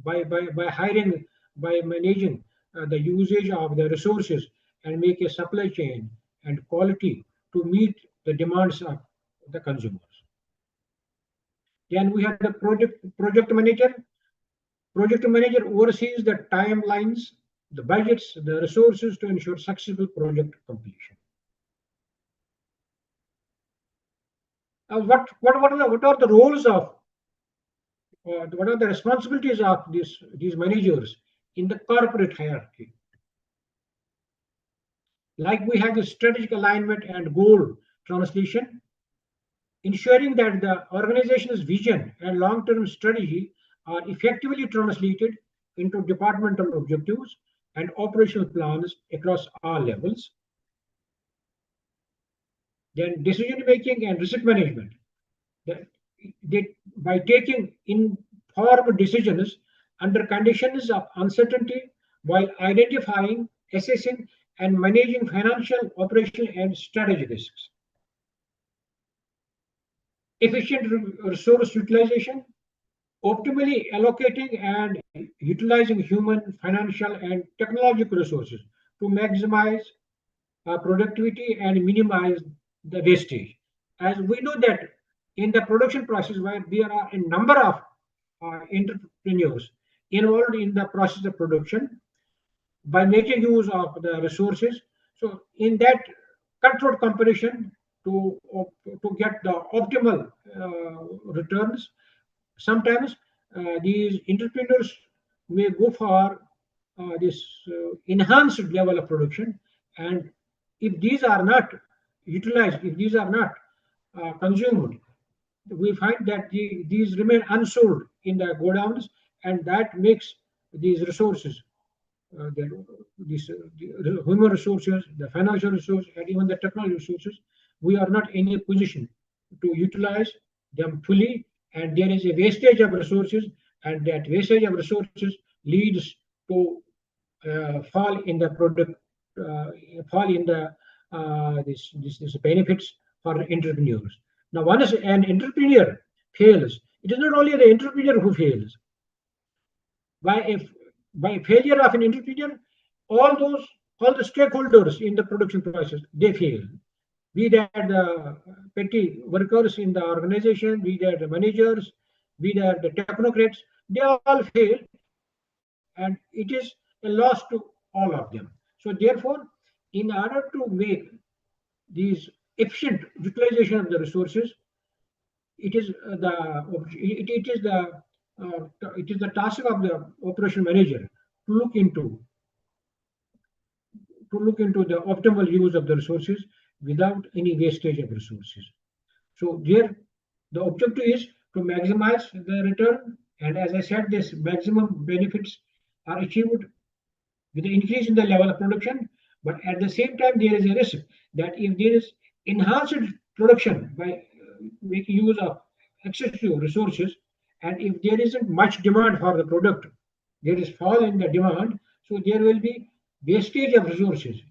by hiring, by managing the usage of the resources and make a supply chain and quality to meet the demands of the consumers. Then we have the project manager. Project manager oversees the timelines, the budgets, the resources to ensure successful project completion. What are the roles of what are the responsibilities of these managers in the corporate hierarchy? Like we have the strategic alignment and goal translation, ensuring that the organization's vision and long-term strategy are effectively translated into departmental objectives and operational plans across all levels. Then decision making and risk management. By taking informed decisions under conditions of uncertainty while identifying, assessing, and managing financial, operational, and strategic risks. Efficient resource utilization, optimally allocating and utilizing human, financial, and technological resources to maximize productivity and minimize the wastage. As we know that in the production process, where there are a number of entrepreneurs involved in the process of production, by making use of the resources. So in that controlled competition to get the optimal returns, sometimes these entrepreneurs may go for this enhanced level of production, and if these are not utilized, if these are not consumed, we find that these remain unsold in the godowns, and that makes these resources, the human resources, the financial resources, and even the technology resources, we are not in a position to utilize them fully, and there is a wastage of resources, and that wastage of resources leads to fall in the product, fall in the this benefits for entrepreneurs. Now, once an entrepreneur fails, it is not only the entrepreneur who fails. By failure of an entrepreneur, all the stakeholders in the production process, they fail. Be that the petty workers in the organization, be that the managers, be that the technocrats, they all fail, and it is a loss to all of them. So therefore, in order to make these efficient utilization of the resources, it is the task of the operation manager to look into the optimal use of the resources without any wastage of resources. So here the objective is to maximize the return, and as I said, this maximum benefits are achieved with the increase in the level of production, but at the same time there is a risk that if there is enhanced production by making use of excessive resources, and if there isn't much demand for the product, there is fall in the demand, so there will be wastage of resources.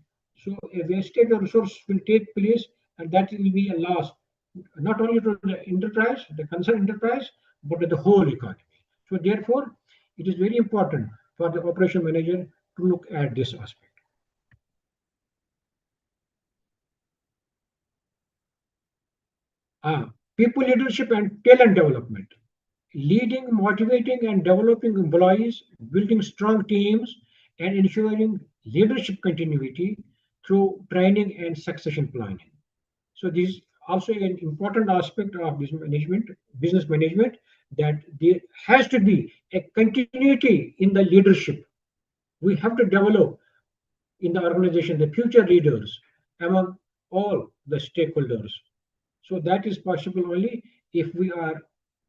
So a wastage of resources will take place, and that will be a loss not only to the enterprise, the concerned enterprise, but to the whole economy. So therefore, it is very important for the operation manager to look at this aspect. People leadership and talent development. Leading, motivating, and developing employees, building strong teams, and ensuring leadership continuity through training and succession planning. So this is also an important aspect of business management, that there has to be a continuity in the leadership. We have to develop in the organization the future leaders among all the stakeholders. So that is possible only if we are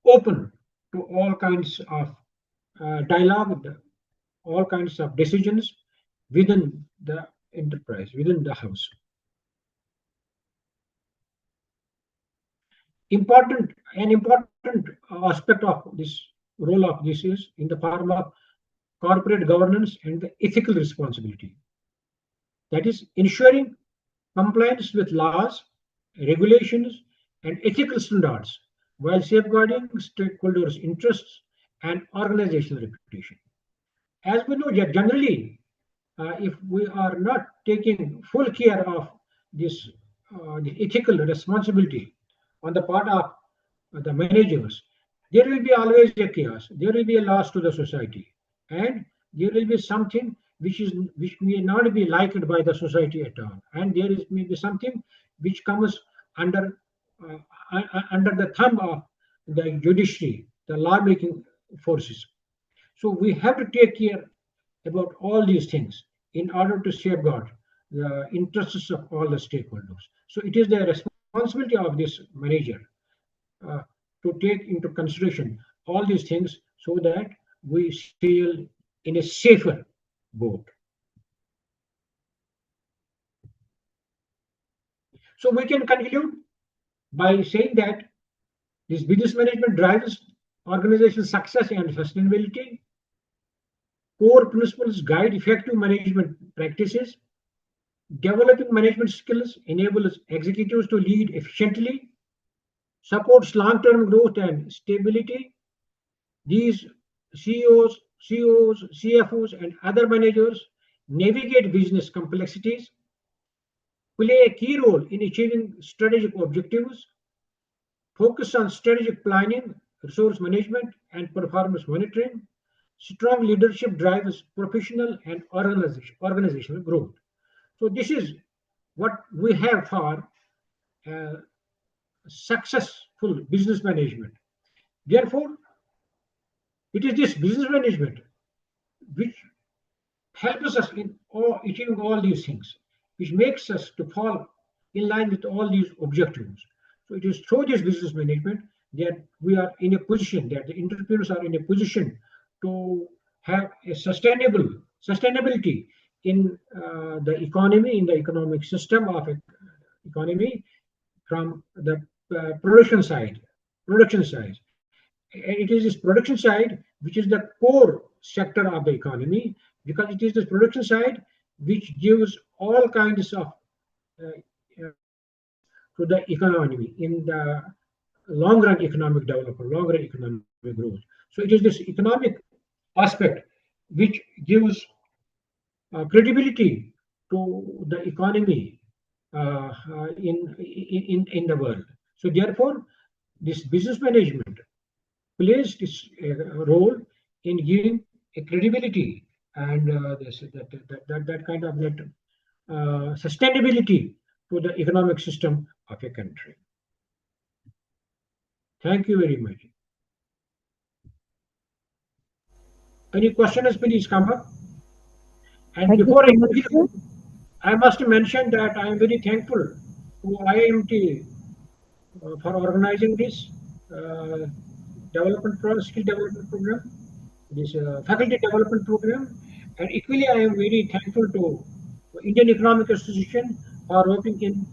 open to all kinds of dialogue, all kinds of decisions within the enterprise, within the house. An important aspect of this role of this is in the form of corporate governance and the ethical responsibility. That is ensuring compliance with laws, regulations, and ethical standards while safeguarding stakeholders' interests and organizational reputation. As we know, generally, if we are not taking full care of this the ethical responsibility on the part of the managers, there will be always a chaos. There will be a loss to the society, and there will be something which may not be liked by the society at all, and there is maybe something which comes under uh, under the thumb of the judiciary, the lawmaking forces. So we have to take care about all these things in order to safeguard the interests of all the stakeholders. So it is the responsibility of this manager uh, to take into consideration all these things so that we sail in a safer boat. So we can conclude by saying that this business management drives organizational success and sustainability. Core principles guide effective management practices. Developing management skills enables executives to lead efficiently, supports long-term growth and stability. These CEOs, CFOs, and other managers navigate business complexities, play a key role in achieving strategic objectives, focus on strategic planning, resource management, and performance monitoring. Strong leadership drives professional and organizational growth. So this is what we have for uh, successful business management. Therefore, it is this business management which helps us in achieving all these things, which makes us to fall in line with all these objectives. So it is through this business management that we are in a position, that the entrepreneurs are in a position to have a sustainability in the economy, in the economic system of economy, from the production side. And it is this production side which is the core sector of the economy, because it is this production side which gives all kinds of benefits to the economy in the long run economic development, long run economic growth. So it is this economic aspect which gives credibility to the economy in the world. So therefore, this business management plays this role in giving a credibility and that kind of that sustainability to the economic system of a country. Thank you very much. Any questions, please come up. And Thank you before so I much, sir. begin, I must mention that I am very thankful to IIMT for organizing this uh, skill development program, this faculty development program, and equally I am very thankful to Indian Economic Association for working in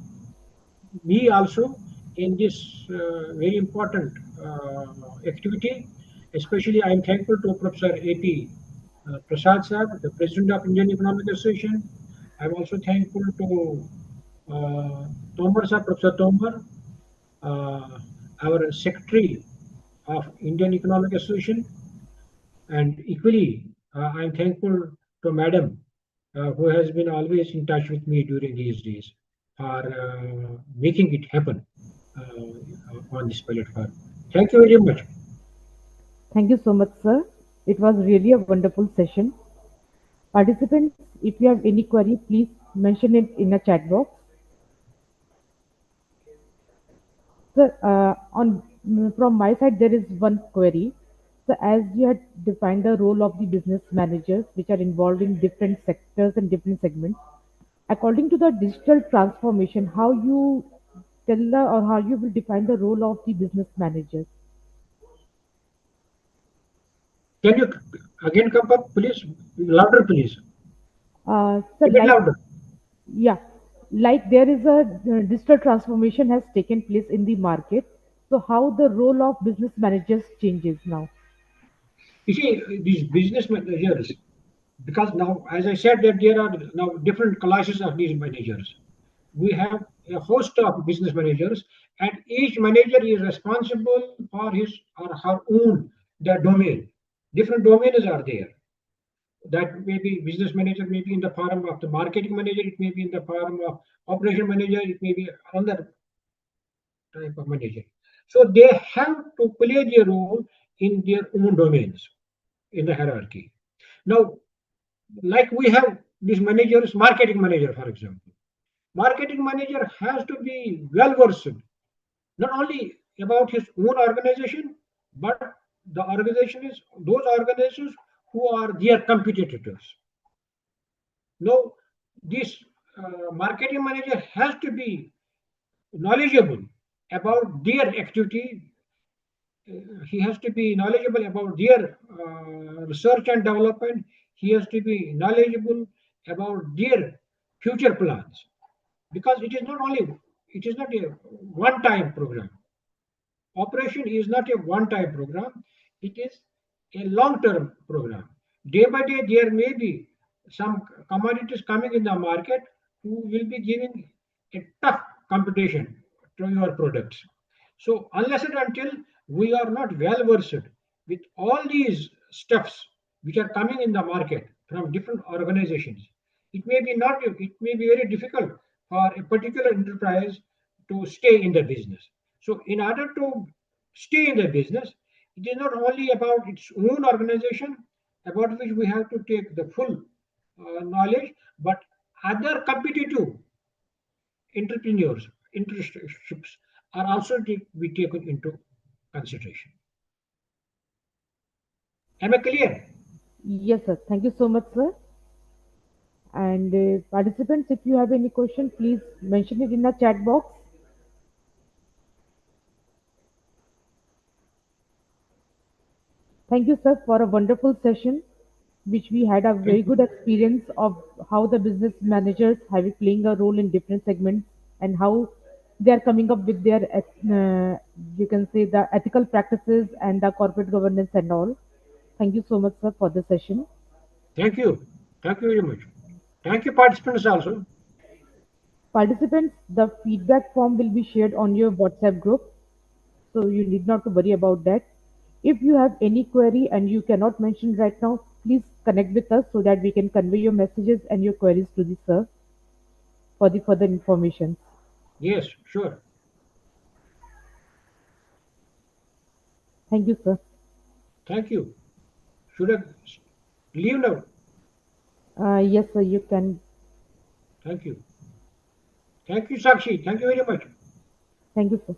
me also in this very important activity. Especially, I am thankful to Professor A.P. Prasad sir, the President of Indian Economic Association. I am also thankful to Tomar sir, Professor Tomar, uh, our Secretary of Indian Economic Association, and equally I am thankful to Madam who has been always in touch with me during these days for making it happen on this platform. Thank you very much. Thank you so much, sir. It was really a wonderful session. Participants, if you have any query, please mention it in the chat box. Sir, from my side, there is one query. So, as you had defined the role of the business managers, which are involved in different sectors and different segments, according to the digital transformation, how you or how you will define the role of the business managers? Can you again come up, please? Louder, please. So, A bit like, louder. yeah, like there is a digital transformation has taken place in the market. So, how the role of business managers changes now? You see, these business managers, because now, as I said, that there are now different classes of these managers. We have a host of business managers, and each manager is responsible for his or her own their domain. Different domains are there. That may be business manager, may be in the form of the marketing manager, it may be in the form of operation manager, it may be another type of manager. So they have to play their role in their own domains in the hierarchy. Now, like we have these managers, marketing manager, for example. Marketing manager has to be well versed not only about his own organization, but the organization is those organizations who are their competitors. Now, this marketing manager has to be knowledgeable about their activity. He has to be knowledgeable about their research and development. He has to be knowledgeable about their future plans because it is not a one-time program. Operation is not a one-time program. It is a long-term program. Day by day, there may be some commodities coming in the market who will be giving a tough competition to your products. So unless and until we are not well versed with all these steps which are coming in the market from different organizations, it may be very difficult for a particular enterprise to stay in the business. So in order to stay in the business, it is not only about its own organization about which we have to take the full knowledge, but other competitive entrepreneurs, internships are also to be taken into consideration. Am I clear? Yes, sir. Thank you so much, sir. And participants, if you have any question, please mention it in the chat box. Thank you, sir, for a wonderful session, which we had a Thank very you. good experience of how the business managers have been playing a role in different segments and how they are coming up with their, you can say, the ethical practices and the corporate governance and all. Thank you so much, sir, for the session. Thank you. Thank you very much. Thank you, participants also. Participants, the feedback form will be shared on your WhatsApp group, so you need not to worry about that. If you have any query and you cannot mention right now, please connect with us so that we can convey your messages and your queries to the sir for the further information. Yes, sure. Thank you, sir. Thank you. Should I leave now? Yes, sir, you can. Thank you. Thank you, Sakshi. Thank you very much. Thank you, sir.